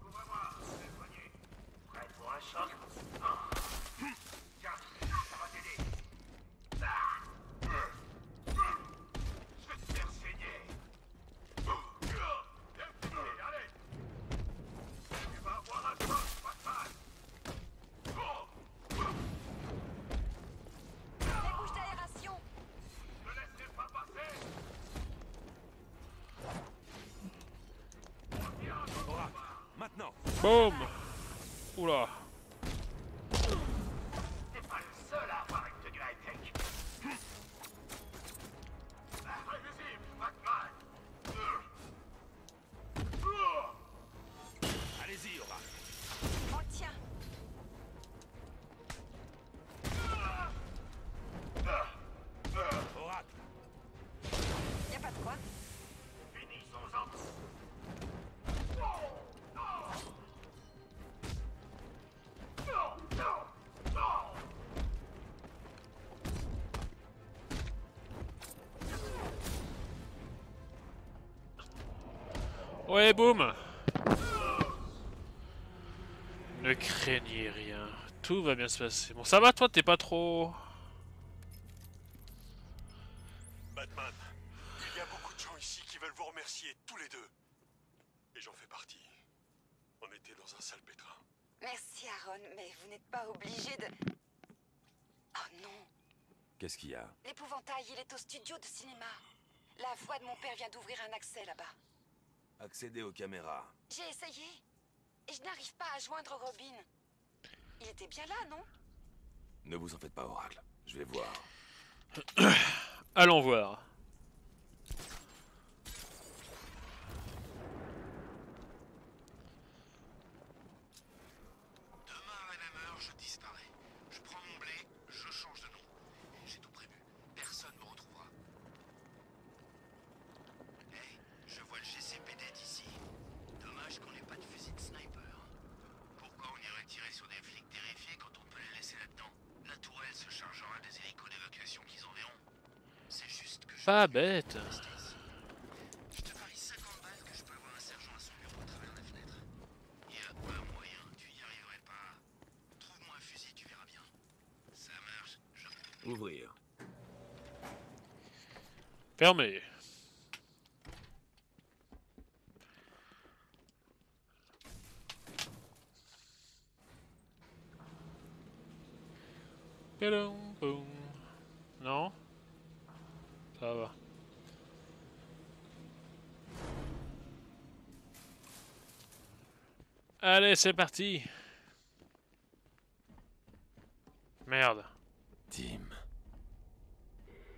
Couvre-moi, je vais soigner. Prêt pour un choc? Tiens, ça va t'aider. Je vais te faire saigner. Allez. Tu vas avoir un choc, Batman. Les bouches d'aération! Ne laisserai pas passer. Oracle. Maintenant. Boum. Oula. T'es pas le seul à avoir une tenue high-tech. Invisible, Batman. Allez-y, Oracle. On le tient! Oracle. Y'a pas de quoi? Finissons-en. Ouais, boum. Ne craignez rien. Tout va bien se passer. Bon, ça va, toi, t'es pas trop... Batman, il y a beaucoup de gens ici qui veulent vous remercier, tous les deux. Et j'en fais partie. On était dans un sale pétrin. Merci, Aaron, mais vous n'êtes pas obligé de... Oh non! Qu'est-ce qu'il y a? L'épouvantail, il est au studio de cinéma. La voix de mon père vient d'ouvrir un accès là-bas. Accéder aux caméras. J'ai essayé. Et je n'arrive pas à joindre Robin. Il était bien là, non? Ne vous en faites pas, Oracle. Je vais voir. Allons voir. Demain à la même heure, je disparais. Je prends mon blé, je change de nom. J'ai tout prévu. Personne me retrouvera. Hey, je vois le GCPD d'ici. Dommage qu'on n'ait pas de fusil de sniper. Pourquoi on irait tirer sur des flics terrifiés quand on peut les laisser là-dedans? La tourelle se chargera des hélicos d'évacuation qu'ils enverront. C'est juste que je... Pas bête. Je te parie 50 balles que je peux avoir un sergent à son bureau à travers la fenêtre. Il y a un moyen, tu y arriverais pas. Trouve-moi un fusil, tu verras bien. Ça marche, je... Ouvrir. Fermé. Boum, boum. Non? Ça va. Allez, c'est parti. Merde. Tim.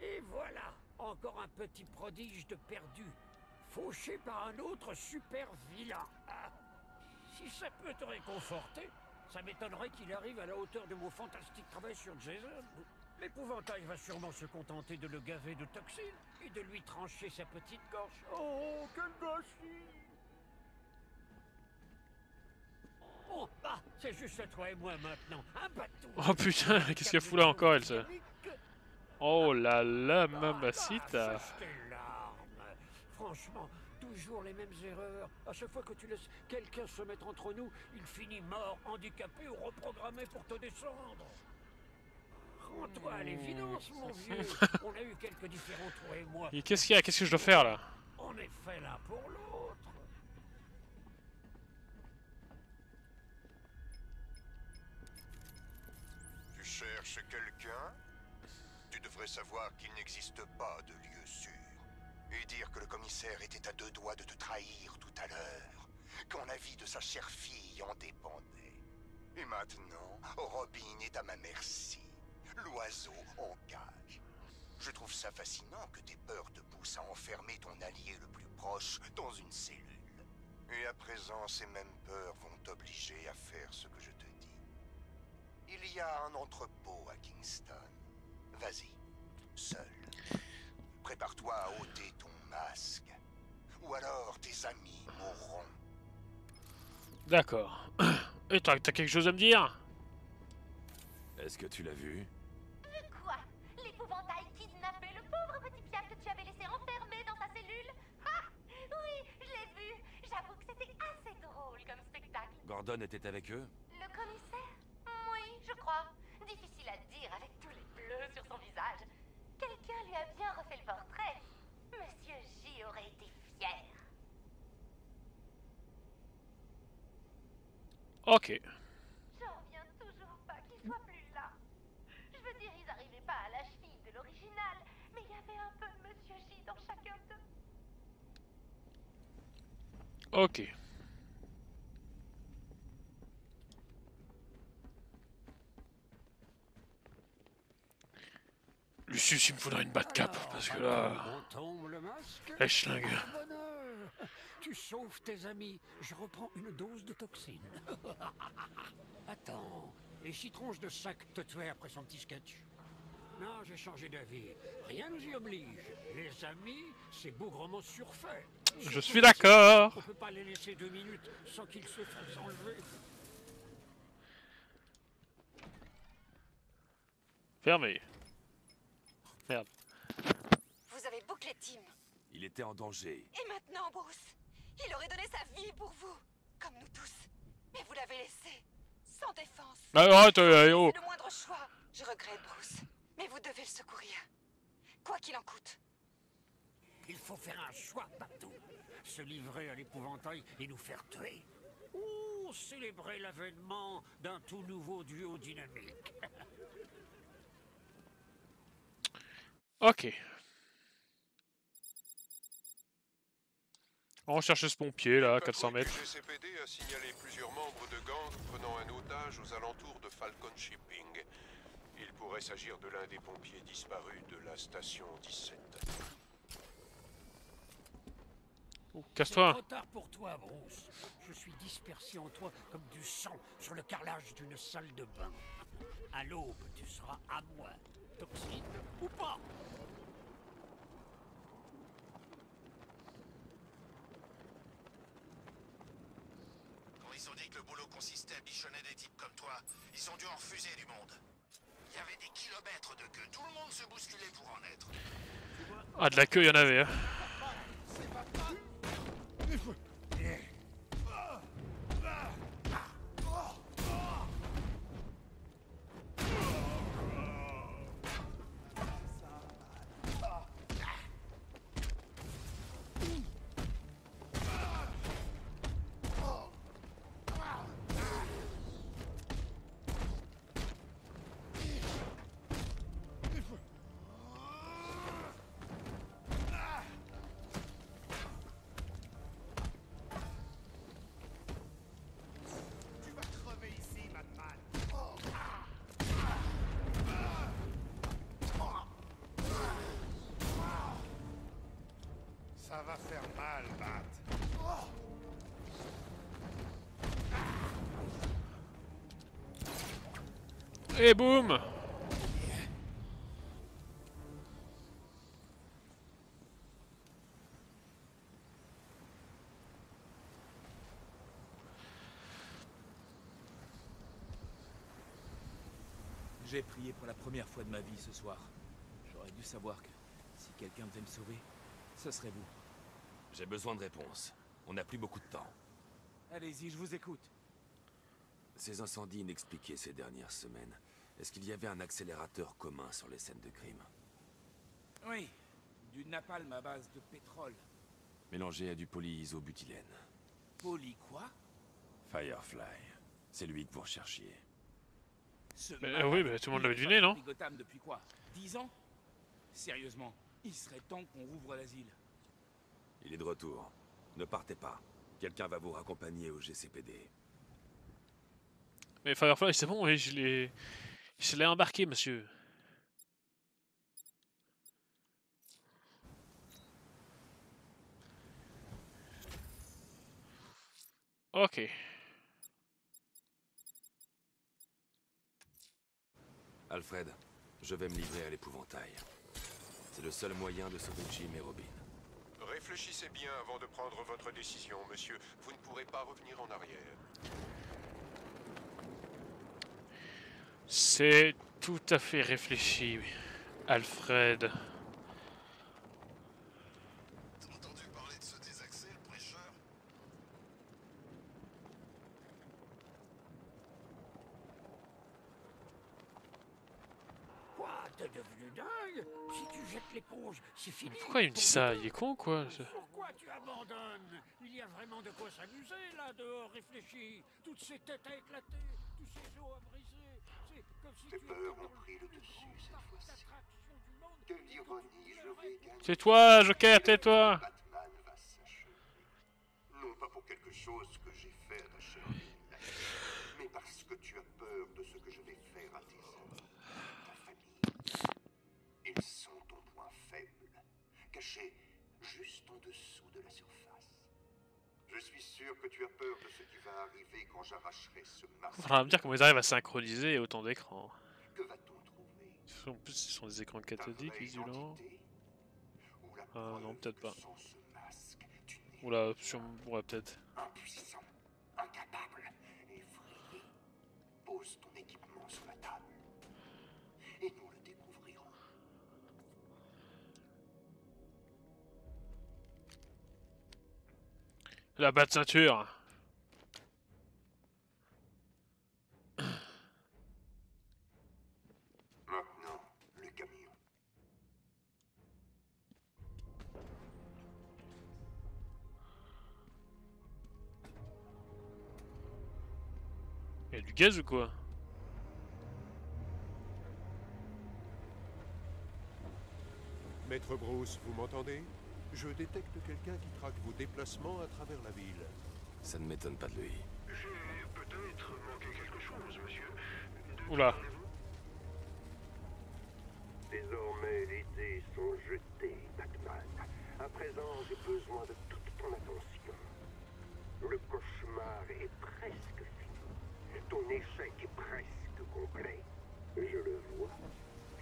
Et voilà, encore un petit prodige de perdu, fauché par un autre super vilain. Ah, si ça peut te réconforter, ça m'étonnerait qu'il arrive à la hauteur de mon fantastique travail sur Jason. L'épouvantail va sûrement se contenter de le gaver de toxines et de lui trancher sa petite gorge. Oh, quel gâchis! Oh, ah, c'est juste toi et moi maintenant. Un bateau. Oh putain, qu'est-ce qu'elle fout là encore, elle, ça? Oh là là, mamacita. Tes larmes. Franchement, toujours les mêmes erreurs. À chaque fois que tu laisses quelqu'un se mettre entre nous, il finit mort, handicapé ou reprogrammé pour te descendre. Rends-toi à l'évidence, mon vieux. On a eu quelques différends, toi et moi. Et qu'est-ce qu'il y a? Qu'est-ce que je dois faire là? On est fait l'un pour l'autre. Tu cherches quelqu'un? Tu devrais savoir qu'il n'existe pas de lieu sûr. Et dire que le commissaire était à 2 doigts de te trahir tout à l'heure, quand la vie de sa chère fille en dépendait. Et maintenant, Robin est à ma merci. L'oiseau en cage. Je trouve ça fascinant que tes peurs te poussent à enfermer ton allié le plus proche dans une cellule. Et à présent, ces mêmes peurs vont t'obliger à faire ce que je te dis. Il y a un entrepôt à Kingston. Vas-y, seul. Prépare-toi à ôter ton masque. Ou alors tes amis mourront. D'accord. Et t'as quelque chose à me dire? Est-ce que tu l'as vu? Quoi? L'épouvantail kidnappé le pauvre petit Pierre que tu avais laissé enfermé dans sa cellule? Ah! Oui, je l'ai vu. J'avoue que c'était assez drôle comme spectacle. Gordon était avec eux? Le commissaire? Oui, je crois. Difficile à dire avec tous les bleus sur son visage. Quelqu'un lui a bien refait le portrait. Monsieur J aurait été fier. Ok. J'en reviens toujours pas qu'il soit plus là. Je veux dire, ils arrivaient pas à la cheville de l'original, mais il y avait un peu Monsieur J dans chacun d'eux. Ok. Lucius, il me faudrait une Batcap, parce que là... On tombe le masque. La schlingue. Bonheur. Tu sauves tes amis. Je reprends une dose de toxine. Attends, les citronges de sac te tuaient après son petit sketch. Non, j'ai changé d'avis. Rien nous y oblige. Les amis, c'est bougrement surfait. Je suis d'accord. On peut pas les laisser 2 minutes sans qu'ils se fassent enlever. Fermé. Merde. Vous avez bouclé Tim. Il était en danger. Et maintenant, Bruce? Il aurait donné sa vie pour vous, comme nous tous. Mais vous l'avez laissé, sans défense. Arrête, oh. C'est le moindre choix. Je regrette, Bruce. Mais vous devez le secourir. Quoi qu'il en coûte. Il faut faire un choix, partout. Se livrer à l'épouvantail et nous faire tuer. Ou célébrer l'avènement d'un tout nouveau duo dynamique. Ok. On cherche ce pompier là, à 400 mètres. Le GCPD a signalé plusieurs membres de gang prenant un otage aux alentours de Falcon Shipping. Il pourrait s'agir de l'un des pompiers disparus de la station 17. Oh, casse-toi. C'est trop tard pour toi, Bruce. Je suis dispersé en toi comme du sang sur le carrelage d'une salle de bain. À l'aube, tu seras à moi. Toxine ou pas? Quand ils ont dit que le boulot consistait à bichonner des types comme toi, ils ont dû en refuser du monde. Il y avait des kilomètres de queue, tout le monde se bousculait pour en être. Ah, de la queue, il y en avait. Hein. Ça va faire mal, Bat. Et boum. J'ai prié pour la première fois de ma vie ce soir. J'aurais dû savoir que si quelqu'un devait me sauver, ce serait vous. J'ai besoin de réponses. On n'a plus beaucoup de temps. Allez-y, je vous écoute. Ces incendies inexpliqués ces dernières semaines, est-ce qu'il y avait un accélérateur commun sur les scènes de crime? Oui, du napalm à base de pétrole. Mélangé à du polyisobutylène. Poly quoi? Firefly. C'est lui que vous recherchiez. Oui, mais tout le monde l'avait deviné, non? Gotham depuis quoi? 10 ans? Sérieusement, il serait temps qu'on rouvre l'asile. Il est de retour. Ne partez pas. Quelqu'un va vous raccompagner au GCPD. Mais Firefly, c'est bon, oui, je l'ai embarqué, monsieur. Ok. Alfred, je vais me livrer à l'épouvantail. C'est le seul moyen de sauver Jim et Robin. Réfléchissez bien avant de prendre votre décision, monsieur. Vous ne pourrez pas revenir en arrière. C'est tout à fait réfléchi, Alfred. T'as entendu parler de ce désaxé, le prêcheur? Quoi? T'es devenu dingue? Si tu jettes l'éponge, c'est fini. Pourquoi il me dit ça? Il est con, quoi? Pourquoi tu abandonnes? Il y a vraiment de quoi s'amuser là dehors, réfléchis. Toutes ces têtes à éclater, tous ces os à briser. C'est comme si Tes peurs ont pris le dessus cette fois-ci. Quelle ironie, je vais gagner. Tais-toi, Joker, tais-toi! Batman va s'achever. Non pas pour quelque chose que j'ai fait à ta chère ville, mais parce que tu as peur de ce que je vais faire à tes amis, ta famille. Ils sont ton point faible, caché juste en dessous de la surface. Je suis sûr que tu as peur de ce qui va arriver quand j'arracherai ce masque. On va me dire comment ils arrivent à synchroniser autant d'écrans. Que va-t-on trouver? En plus, ce sont des écrans cathodiques, visiblement. Ah non, peut-être pas. Oula, ouais, peut-être. Impuissant, incapable, effrayé. Pose ton équipement sur la table. Et nous le découvrirons. La batte-ceinture! Maintenant, le camion. Il y a du gaz ou quoi? Maître Bruce, vous m'entendez? Je détecte quelqu'un qui traque vos déplacements à travers la ville. Ça ne m'étonne pas de lui. J'ai peut-être manqué quelque chose, monsieur. Oula. Désormais, les dés sont jetés, Batman. À présent, j'ai besoin de toute ton attention. Le cauchemar est presque fini. Ton échec est presque complet. Je le vois.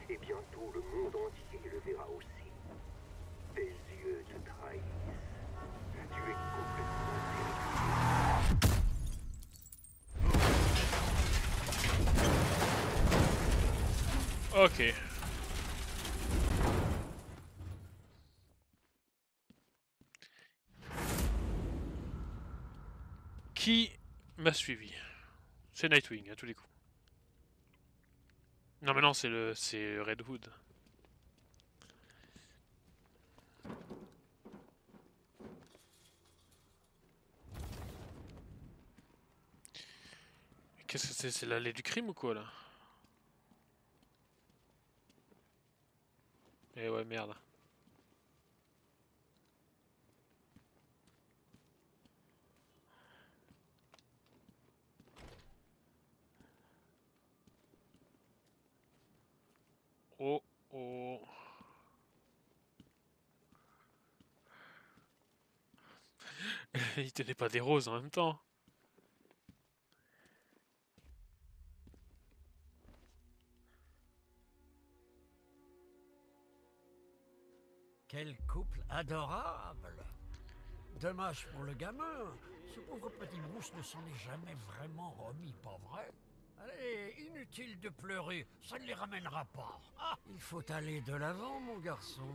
Et bientôt, le monde entier le verra aussi. Tes yeux te trahissent. Tu es complètement... Ok. Qui m'a suivi? C'est Nightwing à tous les coups. Non mais non, c'est Red Hood. Qu'est-ce que c'est? C'est l'allée du crime ou quoi là? Eh ouais, merde. Oh oh. Il tenait pas des roses en même temps. Quel couple adorable! Dommage pour le gamin. Ce pauvre petit Bruce ne s'en est jamais vraiment remis, pas vrai? Allez, inutile inutile de pleurer, ça ne les ramènera pas. Ah, il faut aller de l'avant, mon garçon.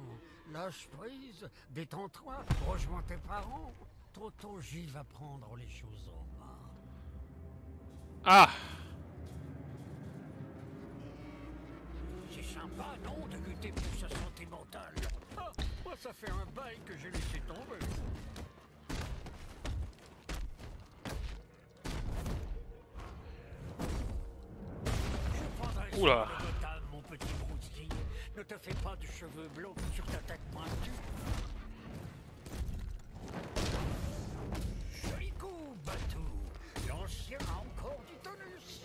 Lâche prise, détends-toi, rejoins tes parents. Trop tôt, J va prendre les choses en main. Ah! C'est sympa, non, de lutter pour sa santé mentale. Ah, moi, ça fait un bail que j'ai laissé tomber. Oula. Mon petit broutilles, ne te fais pas de cheveux blonds sur ta tête pointue. Joli coup, Batou. L'ancien a encore du tonus.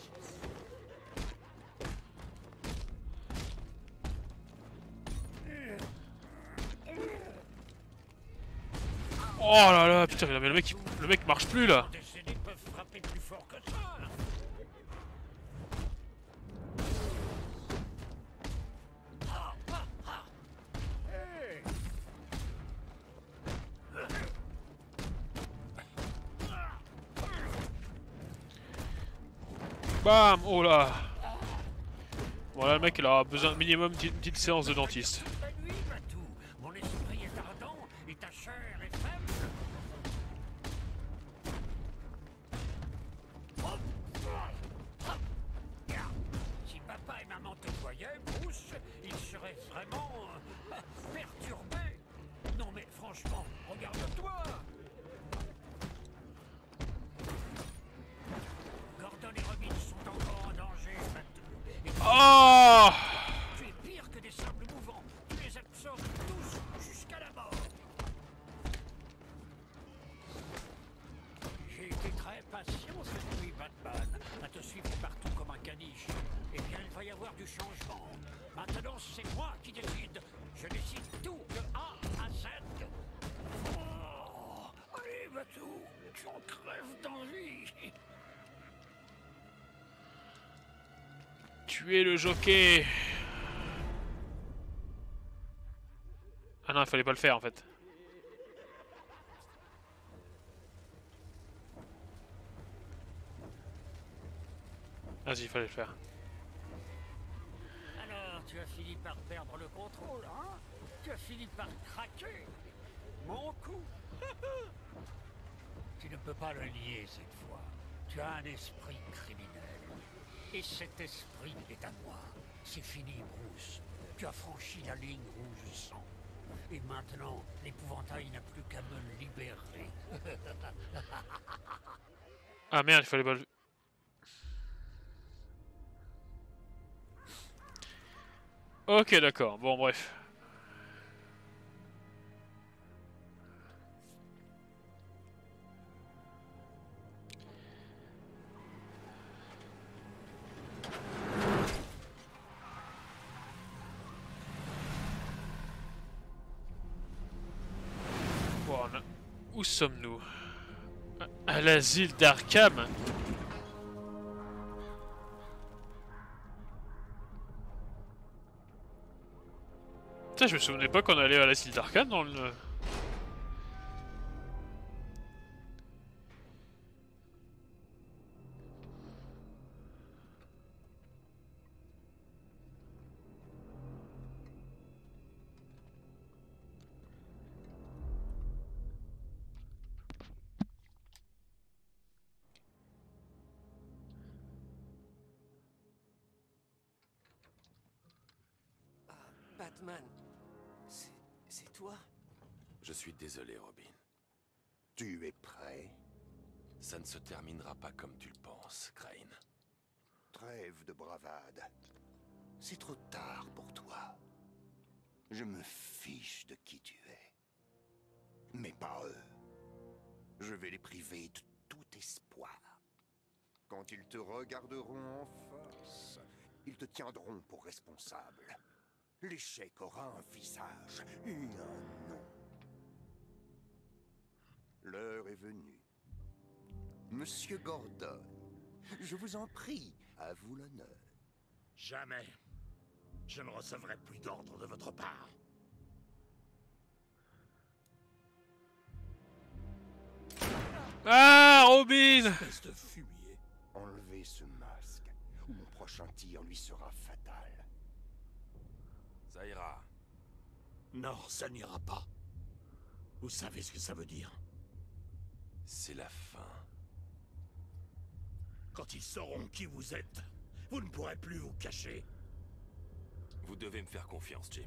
Oh là là, putain, mais le mec marche plus là. Les décédés peuvent frapper plus fort que ça. Bam! Oh là! Voilà, le mec il aura besoin minimum d'une petite séance de dentiste. La nuit, Batou. Mon esprit est ardent et ta chair est faible. Si papa et maman te voyaient, Bruce, ils seraient vraiment perturbés. Non mais franchement, regarde-toi. Gordon et Robin sont encore en danger, Batou. Oh! Tu es pire que des sables mouvants. Tu les absorbes tous jusqu'à la mort. J'ai été très patient cette nuit, Batman, à te suivre partout comme un caniche. Eh bien, il va y avoir du changement. Maintenant, c'est moi qui décide. Je décide tout de A à Z. Oh, allez, Batou, tu en crèves d'envie. Tuer le jockey. Ah non, il fallait pas le faire en fait. Vas-y, il fallait le faire. Alors, tu as fini par perdre le contrôle, hein? Tu as fini par craquer. Mon coup. Tu ne peux pas le nier cette fois. Tu as un esprit criminel. Et cet esprit est à moi. C'est fini, Bruce. Tu as franchi la ligne rouge sang. Et maintenant, l'épouvantail n'a plus qu'à me libérer. Ah merde, il fallait pas le... Ok, d'accord. Bon, bref. Où sommes-nous? À l'asile d'Arkham? Putain, je me souvenais pas qu'on allait à l'asile d'Arkham dans le... Batman, c'est toi? Je suis désolé, Robin. Tu es prêt? Ça ne se terminera pas comme tu le penses, Crane. Trêve de bravade. C'est trop tard pour toi. Je me fiche de qui tu es. Mais pas eux. Je vais les priver de tout espoir. Quand ils te regarderont en face, ils te tiendront pour responsable. L'échec aura un visage et un nom. L'heure est venue. Monsieur Gordon, je vous en prie, à vous l'honneur. Jamais. Je ne recevrai plus d'ordre de votre part. Ah, Robin! Espèce de fumier. Enlevez ce masque, ou mon prochain prochain tir lui sera fatal. Ça ira. Non, ça n'ira pas. Vous savez ce que ça veut dire. C'est la fin. Quand ils sauront qui vous êtes, vous ne pourrez plus vous cacher. Vous devez me faire confiance, Jim.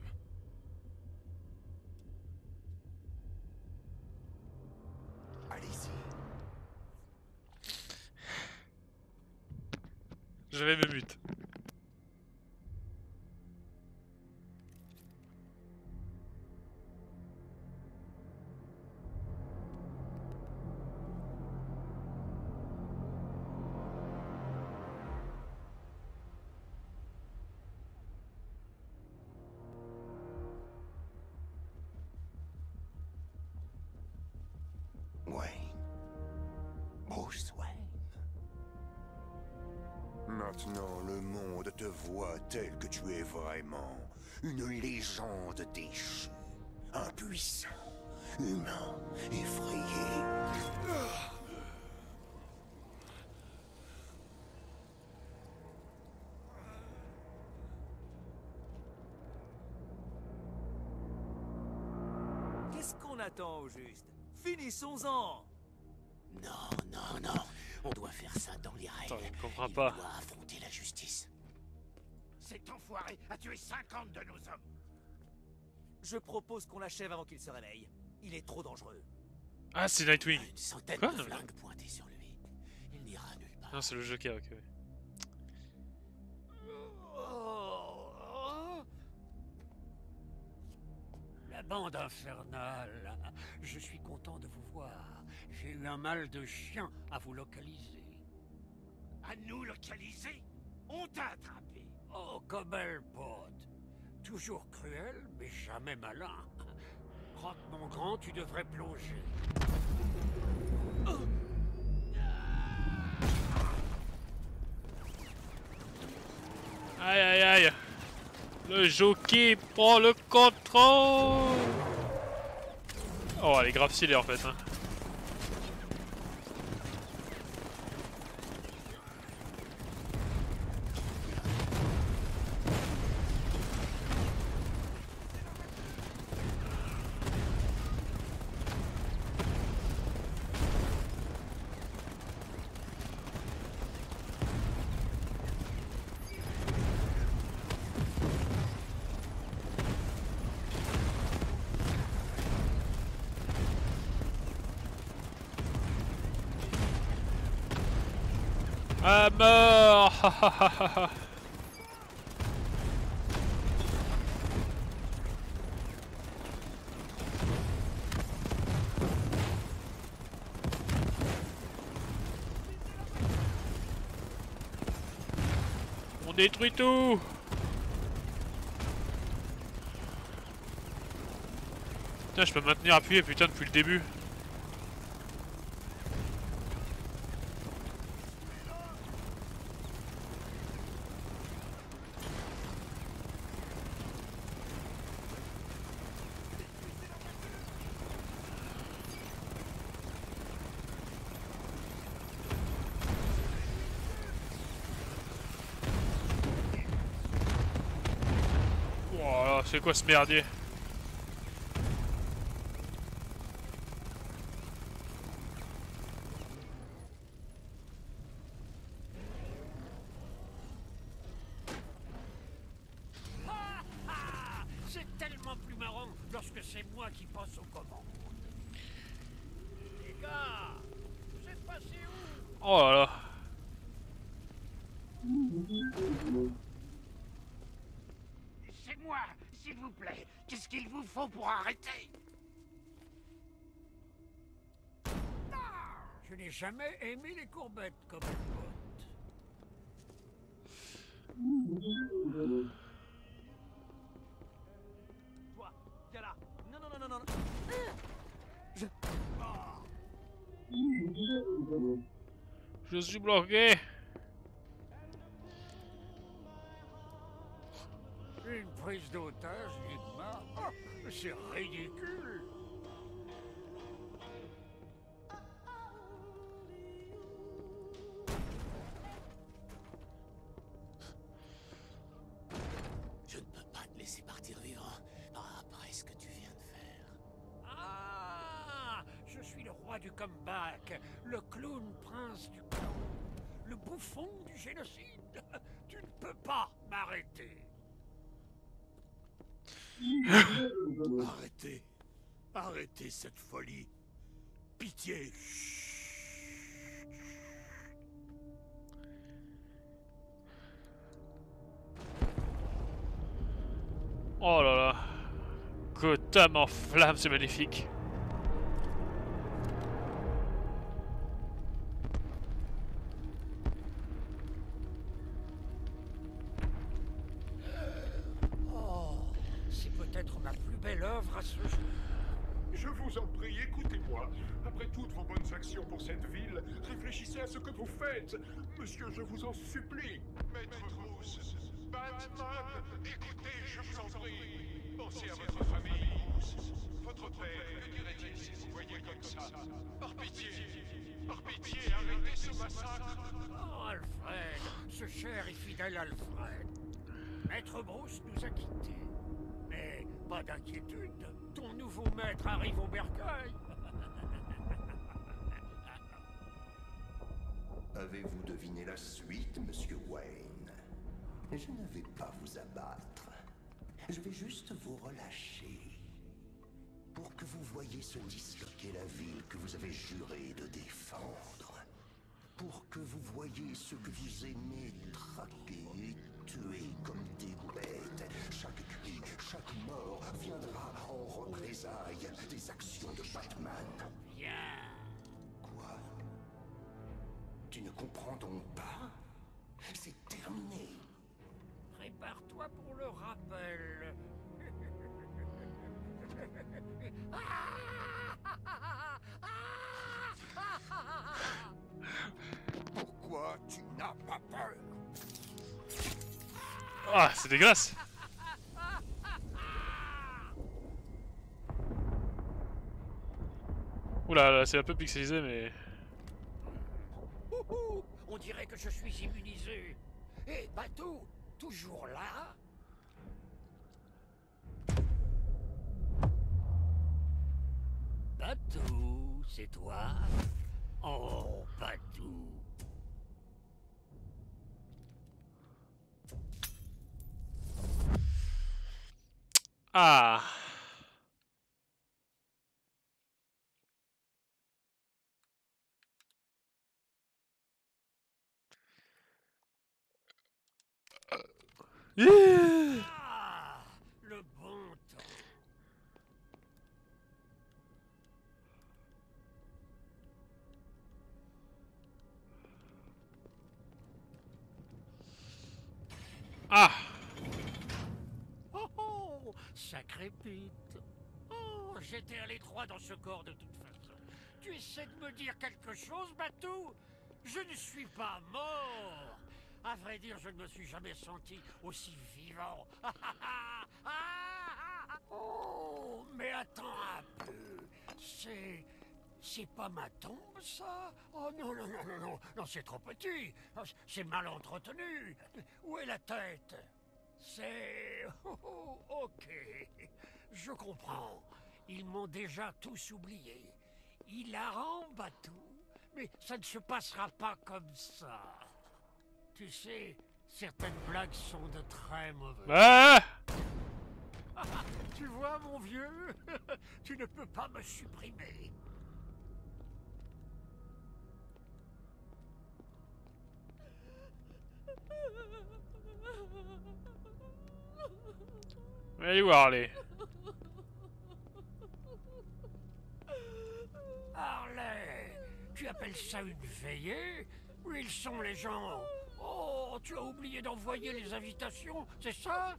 Allez-y. Je vais me mute. Wayne. Bruce Wayne. Maintenant, le monde te voit tel que tu es vraiment. Une légende déchue. Impuissant. Humain. Effrayé. Qu'est-ce qu'on attend au juste? Finissons-en! Non, non, non. On doit faire ça dans les règles. Attends, je ne comprends Il pas. doit affronter la justice. Cet enfoiré a tué 50 de nos hommes. Je propose qu'on l'achève avant qu'il se réveille. Il est trop dangereux. Ah, c'est Nightwing. Une centaine Quoi? de flingues pointées sur lui. Il n'ira nulle part. Non, c'est le Joker, ok. Ouais. La bande infernale. Je suis content de vous voir. J'ai eu un mal de chien à vous localiser. À nous localiser? On t'a attrapé. Oh, Cobblepot. Toujours cruel, mais jamais malin. Croque, mon grand, tu devrais plonger. Aïe aïe aïe. Le jockey prend le contrôle. Oh, elle est grave stylée en fait. Hein. À mort. On détruit tout. Putain, je peux maintenir appuyé putain depuis le début. Oh, c'est quoi ce merdier? C'est tellement plus marrant lorsque c'est moi qui passe aux commandes. Les gars, vous êtes passés où? Oh là là. C'est moi, s'il vous plaît. Qu'est-ce qu'il vous faut pour arrêter? Je n'ai jamais aimé les courbettes comme pote. Toi, viens là. Non, non, non, non, non. Je... Je suis bloqué. Une prise d'otage, Nigma. Oh, c'est ridicule. roi du comeback, le clown prince du chaos, le bouffon du génocide. Tu ne peux pas m'arrêter. Arrêtez. Arrêtez cette folie. Pitié. Oh là là. Gotham en flammes, c'est magnifique. Oh, c'est peut-être ma plus belle œuvre à ce jour. Je vous en prie, écoutez-moi. Après toutes vos bonnes actions pour cette ville, réfléchissez à ce que vous faites. Monsieur, je vous en supplie. Maître Bruce, Batman, écoutez, je vous en prie. Pensez à votre famille, Bruce. Votre père, que dirait-il si vous voyez comme ça? Par pitié, arrêtez ce massacre. Oh, Alfred, ce cher et fidèle Alfred. Maître Bruce nous a quittés. Mais pas d'inquiétude, ton nouveau maître arrive au bercail. Avez-vous deviné la suite, monsieur Wayne? Je ne vais pas vous abattre. Je vais juste vous relâcher. Pour que vous voyiez se disloquer la ville que vous avez juré de défendre. Pour que vous voyiez ce que vous aimez traquer et tuer comme des bêtes. Chaque cri, chaque mort viendra en représailles des actions de Batman. Viens. Quoi? Tu ne comprends donc pas? C'est terminé. Prépare-toi pour le rappel. Pourquoi tu n'as pas peur? Ah, c'est dégueulasse. Oula, là, c'est un peu pixelisé, mais... On dirait que je suis immunisé. Hé, Batou, toujours là? Batou, c'est toi? Oh, Batou. Ah. Ah, le bon temps. Ah. Oh oh, sacré Pete. Oh, j'étais allé droit dans ce corps de toute façon. Tu essaies de me dire quelque chose, Batou? Je ne suis pas mort. À vrai dire, je ne me suis jamais senti aussi vivant. Oh, mais attends un peu. C'est pas ma tombe, ça? Oh non, non, non, non, non, non, c'est trop petit. C'est mal entretenu. Où est la tête? C'est... Oh, ok. Je comprends. Ils m'ont déjà tous oublié. Hilarant, Batou. Mais ça ne se passera pas comme ça. Tu sais, certaines blagues sont de très mauvaises. Ah. Tu vois, mon vieux? Tu ne peux pas me supprimer. Allez voir, allez. Harley, tu appelles ça une veillée? Où ils sont les gens? Oh, tu as oublié d'envoyer les invitations, c'est ça?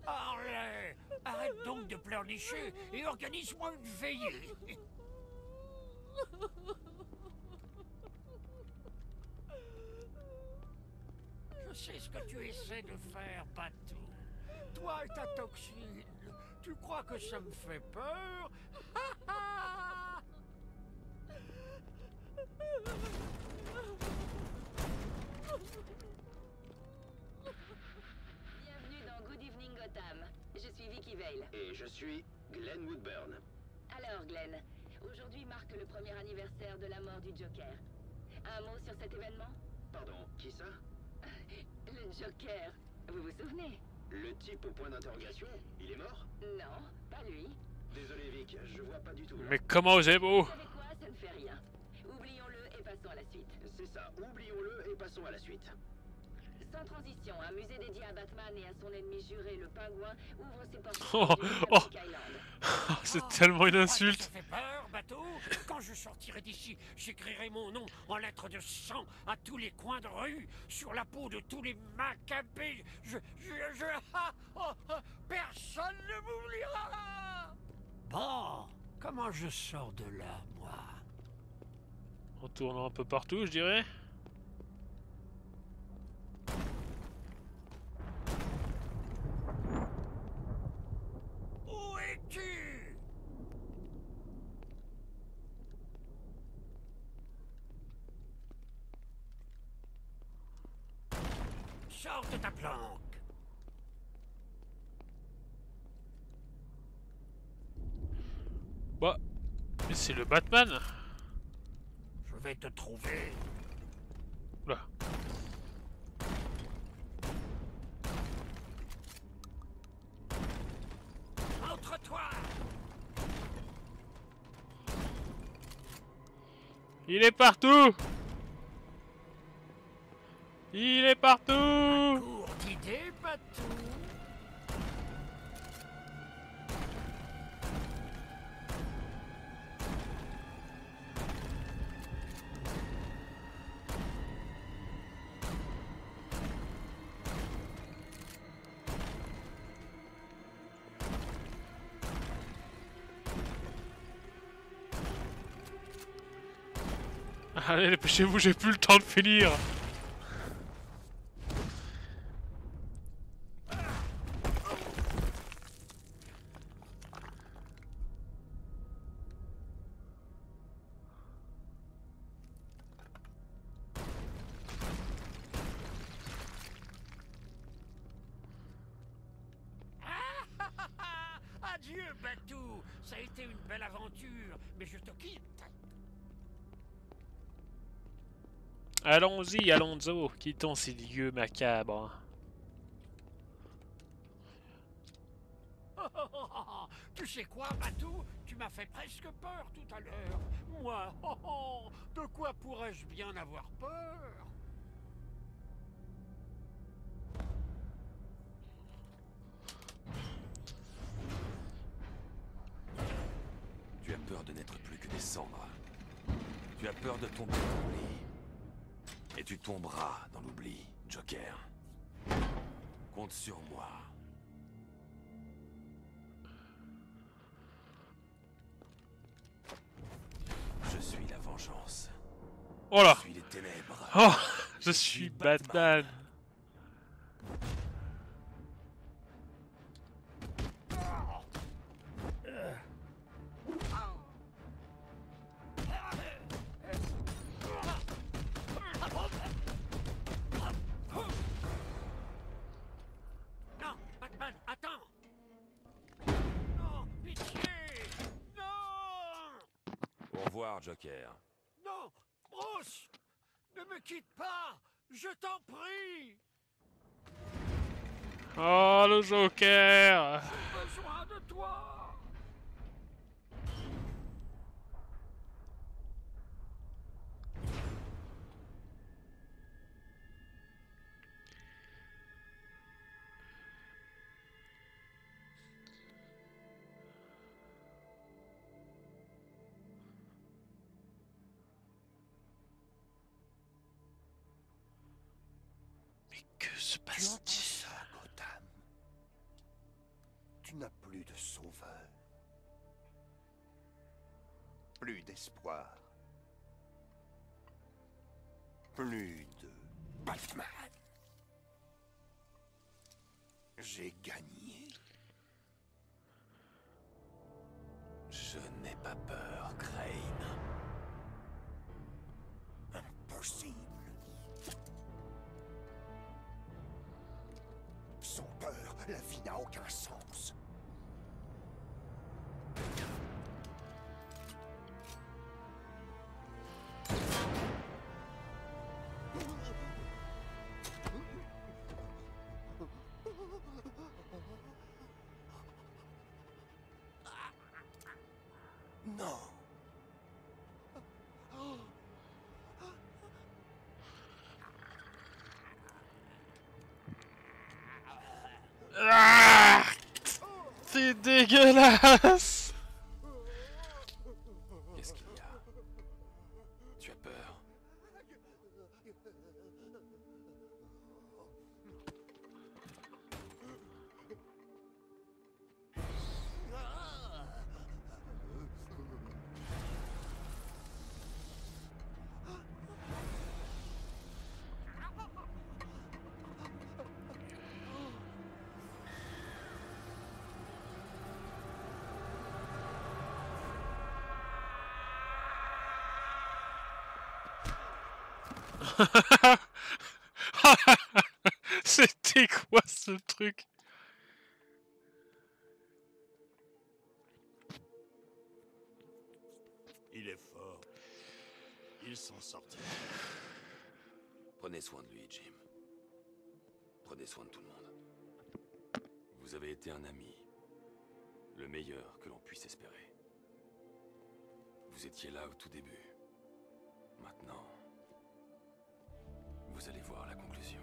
Harley, arrête donc de pleurnicher et organise-moi une veillée. Je sais ce que tu essaies de faire, Batou. Toi et ta toxine, tu crois que ça me fait peur? Bienvenue dans Good Evening Gotham. Je suis Vicky Vale. Et je suis Glenn Woodburn. Alors, Glenn, Aujourd'hui marque le premier anniversaire de la mort du Joker. Un mot sur cet événement? Pardon, qui ça? Le Joker, vous vous souvenez? Le type au point d'interrogation, il est mort? Non, pas lui. Désolé Vic, je vois pas du tout. Mais comment osez-vous? Vous savez quoi? Ça ne fait rien. Oublions-le et passons à la suite. C'est ça, oublions-le et passons à la suite. Sans transition, un musée dédié à Batman et à son ennemi juré, le pingouin, ouvre ses portes Oh, aujourd'hui à oh. Pacific Island. C'est tellement une Ça insulte. fait peur, bateau? Quand je sortirai d'ici, j'écrirai mon nom en lettres de sang à tous les coins de rue, sur la peau de tous les macabées. Personne ne m'oubliera! Bon, comment je sors de là, moi? En tournant un peu partout, je dirais. Où es-tu? Sors de ta planque. Bah, mais c'est le Batman. Je vais te trouver. Là. Entre-toi. Il est partout. Il est partout. Cours d'idées, bateau. Allez, dépêchez-vous, j'ai plus le temps de finir. Adieu, Batou. Ça a été une belle aventure, mais je te quitte. Allons-y, Alonso, quittons ces lieux macabres. Tu sais quoi, Batou? Tu m'as fait presque peur tout à l'heure. Moi, de quoi pourrais-je bien avoir peur? Tu as peur de n'être plus que des cendres. Tu as peur de tomber dans l'oubli. Et tu tomberas dans l'oubli, Joker. Compte sur moi. Je suis la vengeance. Oh là. Je suis les ténèbres. Oh, je suis Batman. Non, Batman, attends! Non, pitié! Non! Au revoir, Joker. Non! Bruce! Ne me quitte pas! Je t'en prie! Oh, le Joker. J'ai besoin de toi! Mais que se Tu passe-t-il? entends ça, Gotham? Tu n'as plus de sauveur. Plus d'espoir. Plus de Batman. J'ai gagné. Je n'ai pas peur, Crane. Impossible. Sans peur, la vie n'a aucun sens. dégueulasse! Qu'est-ce qu'il y a? Tu as peur? C'était quoi ce truc? Il est fort. Il s'en sortira. Prenez soin de lui, Jim. Prenez soin de tout le monde. Vous avez été un ami. Le meilleur que l'on puisse espérer. Vous étiez là au tout début. Maintenant, vous allez voir la conclusion.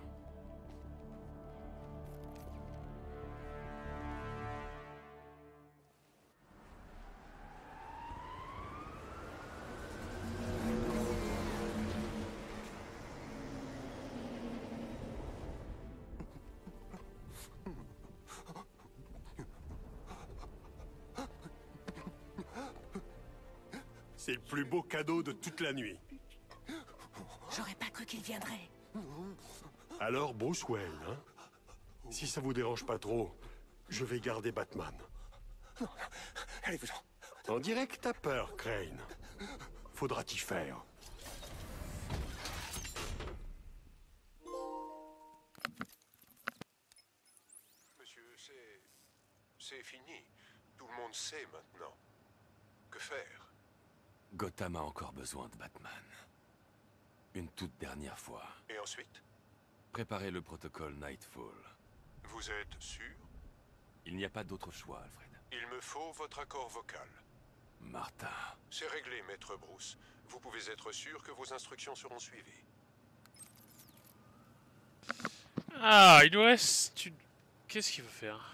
C'est le plus beau cadeau de toute la nuit. J'aurais pas cru qu'il viendrait. Alors, Bruce Wayne, hein? Si ça vous dérange pas trop, je vais garder Batman. Non, allez-vous-en. On dirait que t'as peur, Crane. Faudra t'y faire. Monsieur, c'est fini. Tout le monde sait maintenant. Que faire? Gotham a encore besoin de Batman. Une toute dernière fois. Et ensuite? Préparez le protocole Nightfall. Vous êtes sûr? Il n'y a pas d'autre choix, Alfred. Il me faut votre accord vocal. Martha. C'est réglé, maître Bruce. Vous pouvez être sûr que vos instructions seront suivies. Ah, il nous reste une... Qu'est-ce qu'il veut faire?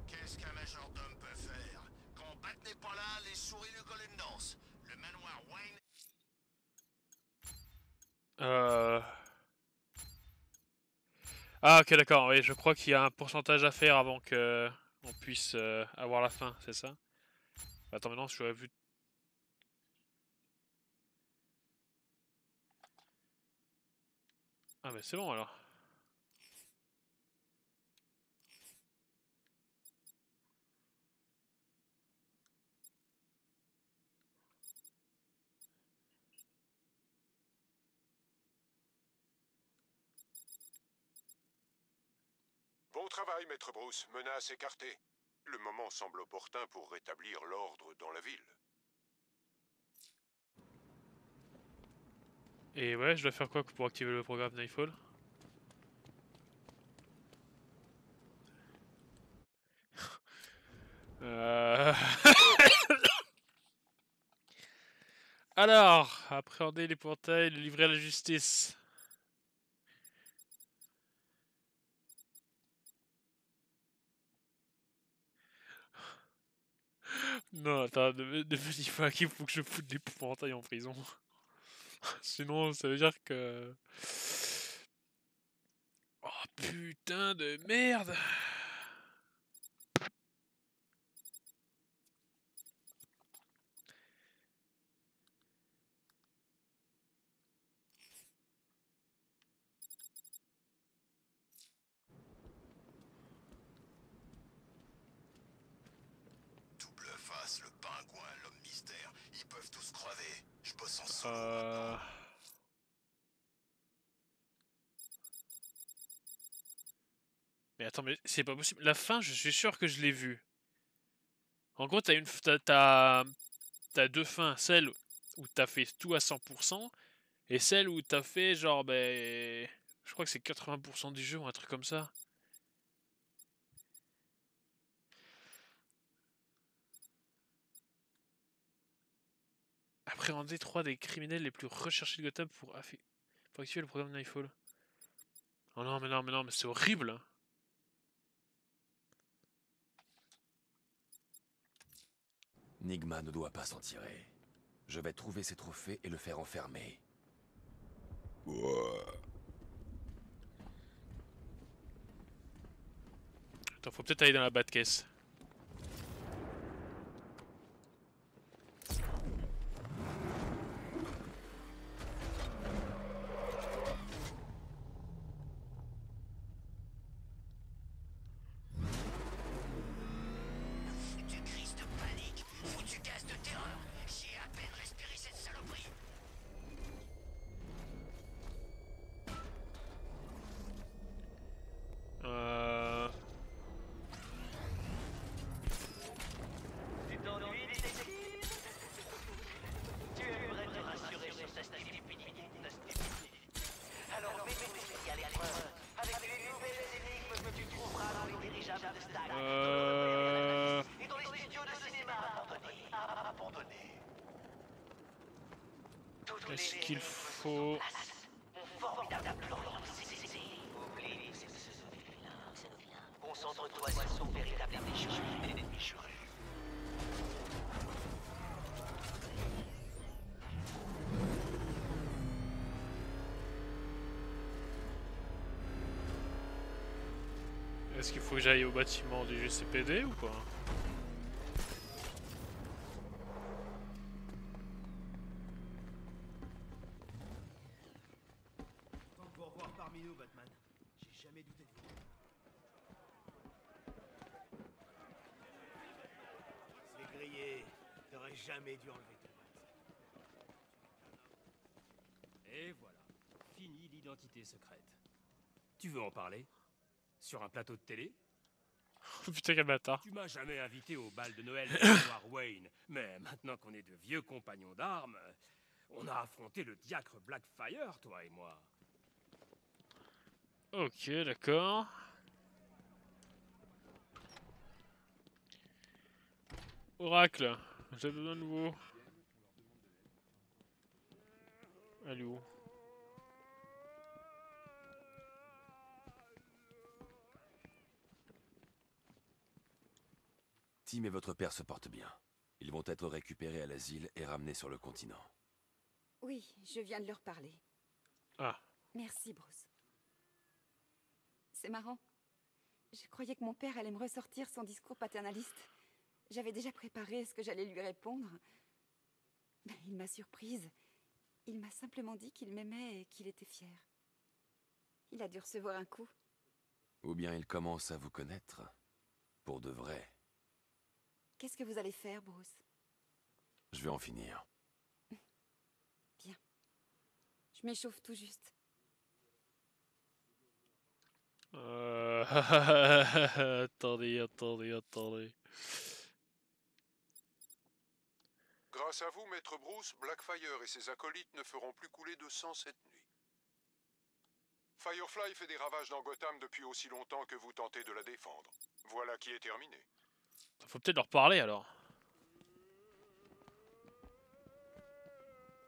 Qu'est-ce qu'un majordome peut faire? Quand Bat n'est pas là, les souris lui collent une danse. Le manoir Wayne... Ah, ok, d'accord. Oui, je crois qu'il y a un pourcentage à faire avant que on puisse avoir la fin, c'est ça? Attends, maintenant, j'aurais vu... Ah, mais c'est bon, alors. Bon travail, maître Bruce. Menace écartée. Le moment semble opportun pour rétablir l'ordre dans la ville. Et ouais, je dois faire quoi pour activer le programme Nightfall? Alors, appréhender les portails, le livrer à la justice. Non, attends, ne me dis pas qu'il faut que je foute l'épouvantail en prison. Sinon, ça veut dire que... Oh putain de merde! Double face, le pingouin, l'homme mystère. Ils peuvent tous crever. Je bosse en solo. Mais attends, mais c'est pas possible. La fin, je suis sûr que je l'ai vue. En gros, t'as deux fins. Celle où t'as fait tout à 100%, et celle où t'as fait genre, ben... Je crois que c'est 80% du jeu ou un truc comme ça. Appréhender 3 des criminels les plus recherchés de Gotham pour activer le programme Nightfall. Oh non, mais non, mais c'est horrible. Nigma ne doit pas s'en tirer. Je vais trouver ses trophées et le faire enfermer. Attends, faut peut-être aller dans la bas de caisse. Foutu crise de panique, foutu gaz de terreur. J'ai à peine respiré cette saloperie. Tu t'ennuies, détective? Tu aimerais te rassurer sur ta stupidité. Alors mets-nous ici à l'épreuve avec les nouvelles énigmes que tu trouveras dans les dirigeables de Stag, dans le repère et dans les studios de cinéma abandonnés. Est-ce qu'il faut... Mon formidable Florian CCC. Oublie ces vilains. Concentre-toi sur son véritable ennemi juré. Est-ce qu'il faut que j'aille au bâtiment du GCPD ou pas? Tant de vous revoir parmi nous, Batman. J'ai jamais douté de vous. C'est grillé. T'aurais jamais dû enlever ton masque. Et voilà, fini l'identité secrète. Tu veux en parler? Sur un plateau de télé? Putain, quel bâtard. Tu m'as jamais invité au bal de Noël de Edward Wayne, mais maintenant qu'on est de vieux compagnons d'armes, on a affronté le diacre Blackfire, toi et moi. Ok, d'accord. Oracle, j'ai besoin de nouveau. Elle est où? Tim et votre père se portent bien. Ils vont être récupérés à l'asile et ramenés sur le continent. Oui, je viens de leur parler. Ah. Merci, Bruce. C'est marrant. Je croyais que mon père allait me ressortir son discours paternaliste. J'avais déjà préparé ce que j'allais lui répondre. Mais il m'a surprise. Il m'a simplement dit qu'il m'aimait et qu'il était fier. Il a dû recevoir un coup. Ou bien il commence à vous connaître. Pour de vrai. Qu'est-ce que vous allez faire, Bruce? Je vais en finir. Bien. Je m'échauffe tout juste. Attendez. Grâce à vous, Maître Bruce, Blackfire et ses acolytes ne feront plus couler de sang cette nuit. Firefly fait des ravages dans Gotham depuis aussi longtemps que vous tentez de la défendre. Voilà qui est terminé. Faut peut-être leur parler alors.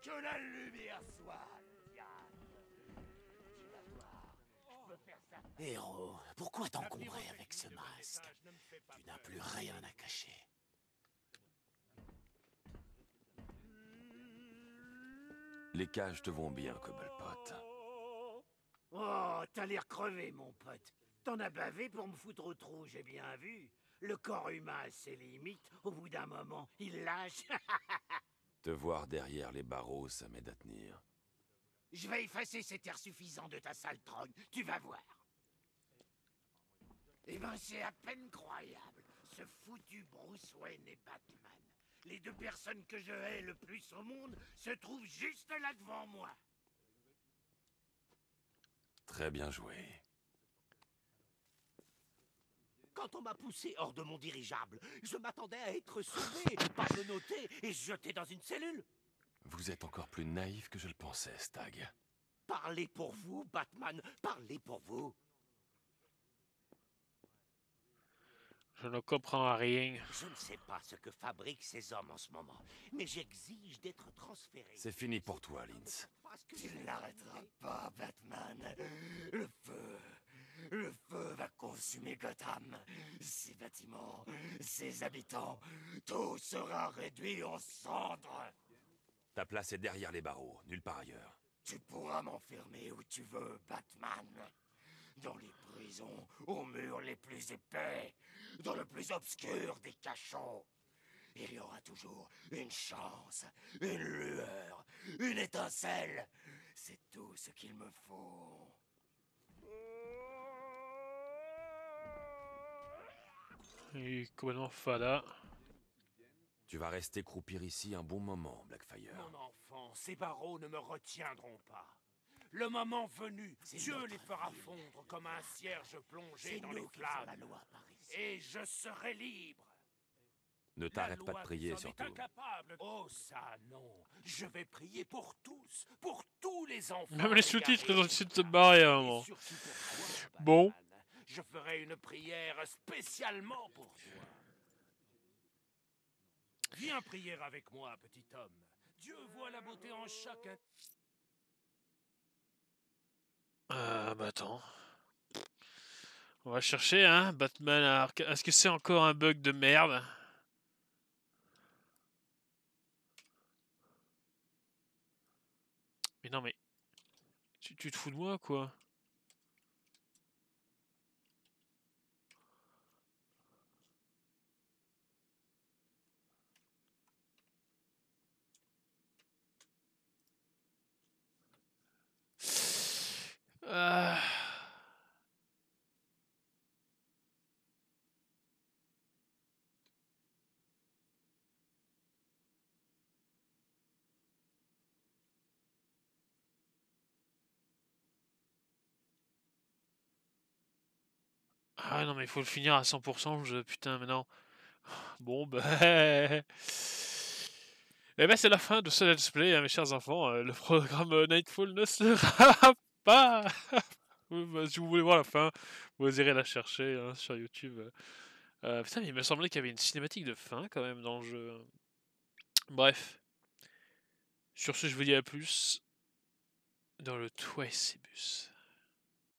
Que la lumière soit, diable. Tu vas voir, je peux faire ça. Héros, pourquoi t'encombrer avec ce masque? Tu n'as plus rien à cacher. Les cages te vont bien, Cobblepot. Oh, t'as l'air crevé, mon pote. T'en as bavé pour me foutre au trou, j'ai bien vu. Le corps humain a ses limites. Au bout d'un moment, il lâche. Te voir derrière les barreaux, ça m'aide à tenir. Je vais effacer cet air suffisant de ta sale trogne. Tu vas voir. Eh ben, c'est à peine croyable. Ce foutu Bruce Wayne et Batman. Les deux personnes que je hais le plus au monde se trouvent juste là devant moi. Très bien joué. Quand on m'a poussé hors de mon dirigeable, je m'attendais à être sauvé, pas menotté et jeté dans une cellule. Vous êtes encore plus naïf que je le pensais, Stag. Parlez pour vous, Batman, parlez pour vous. Je ne comprends rien. Je ne sais pas ce que fabriquent ces hommes en ce moment, mais j'exige d'être transféré. C'est fini pour toi, Linz. Tu ne l'arrêteras pas, Batman. Le feu va consumer Gotham. Ses bâtiments, ses habitants, tout sera réduit en cendres. Ta place est derrière les barreaux, nulle part ailleurs. Tu pourras m'enfermer où tu veux, Batman. Dans les prisons, aux murs les plus épais, dans le plus obscur des cachots. Il y aura toujours une chance, une lueur, une étincelle. C'est tout ce qu'il me faut. Il est complètement fada. Tu vas rester croupir ici un bon moment, Blackfire. Mon enfant, ces barreaux ne me retiendront pas. Le moment venu, Dieu les fera fondre comme un cierge plongé dans les flammes. Et je serai libre. Ne t'arrête pas de prier, surtout. Incapable. Oh ça, non. Je vais prier pour tous les enfants. Même les sous-titres, ils ont essayé de se barrer à un moment. Bon. Je ferai une prière spécialement pour toi. Viens prier avec moi, petit homme. Dieu voit la beauté en chacun. Bah attends. On va chercher, hein, Batman à Arkham. Est-ce que c'est encore un bug de merde? Mais non, mais... Tu te fous de moi, quoi? Ah non, mais il faut le finir à 100%, putain, mais non. Bon, bah... Eh ben, c'est la fin de ce let's play, hein, mes chers enfants. Le programme Nightfall ne sera pas... Si vous voulez voir la fin, vous irez la chercher hein, sur YouTube. Putain, mais il me semblait qu'il y avait une cinématique de fin, quand même, dans le jeu. Bref. Sur ce, je vous dis à plus dans le Twice Bus.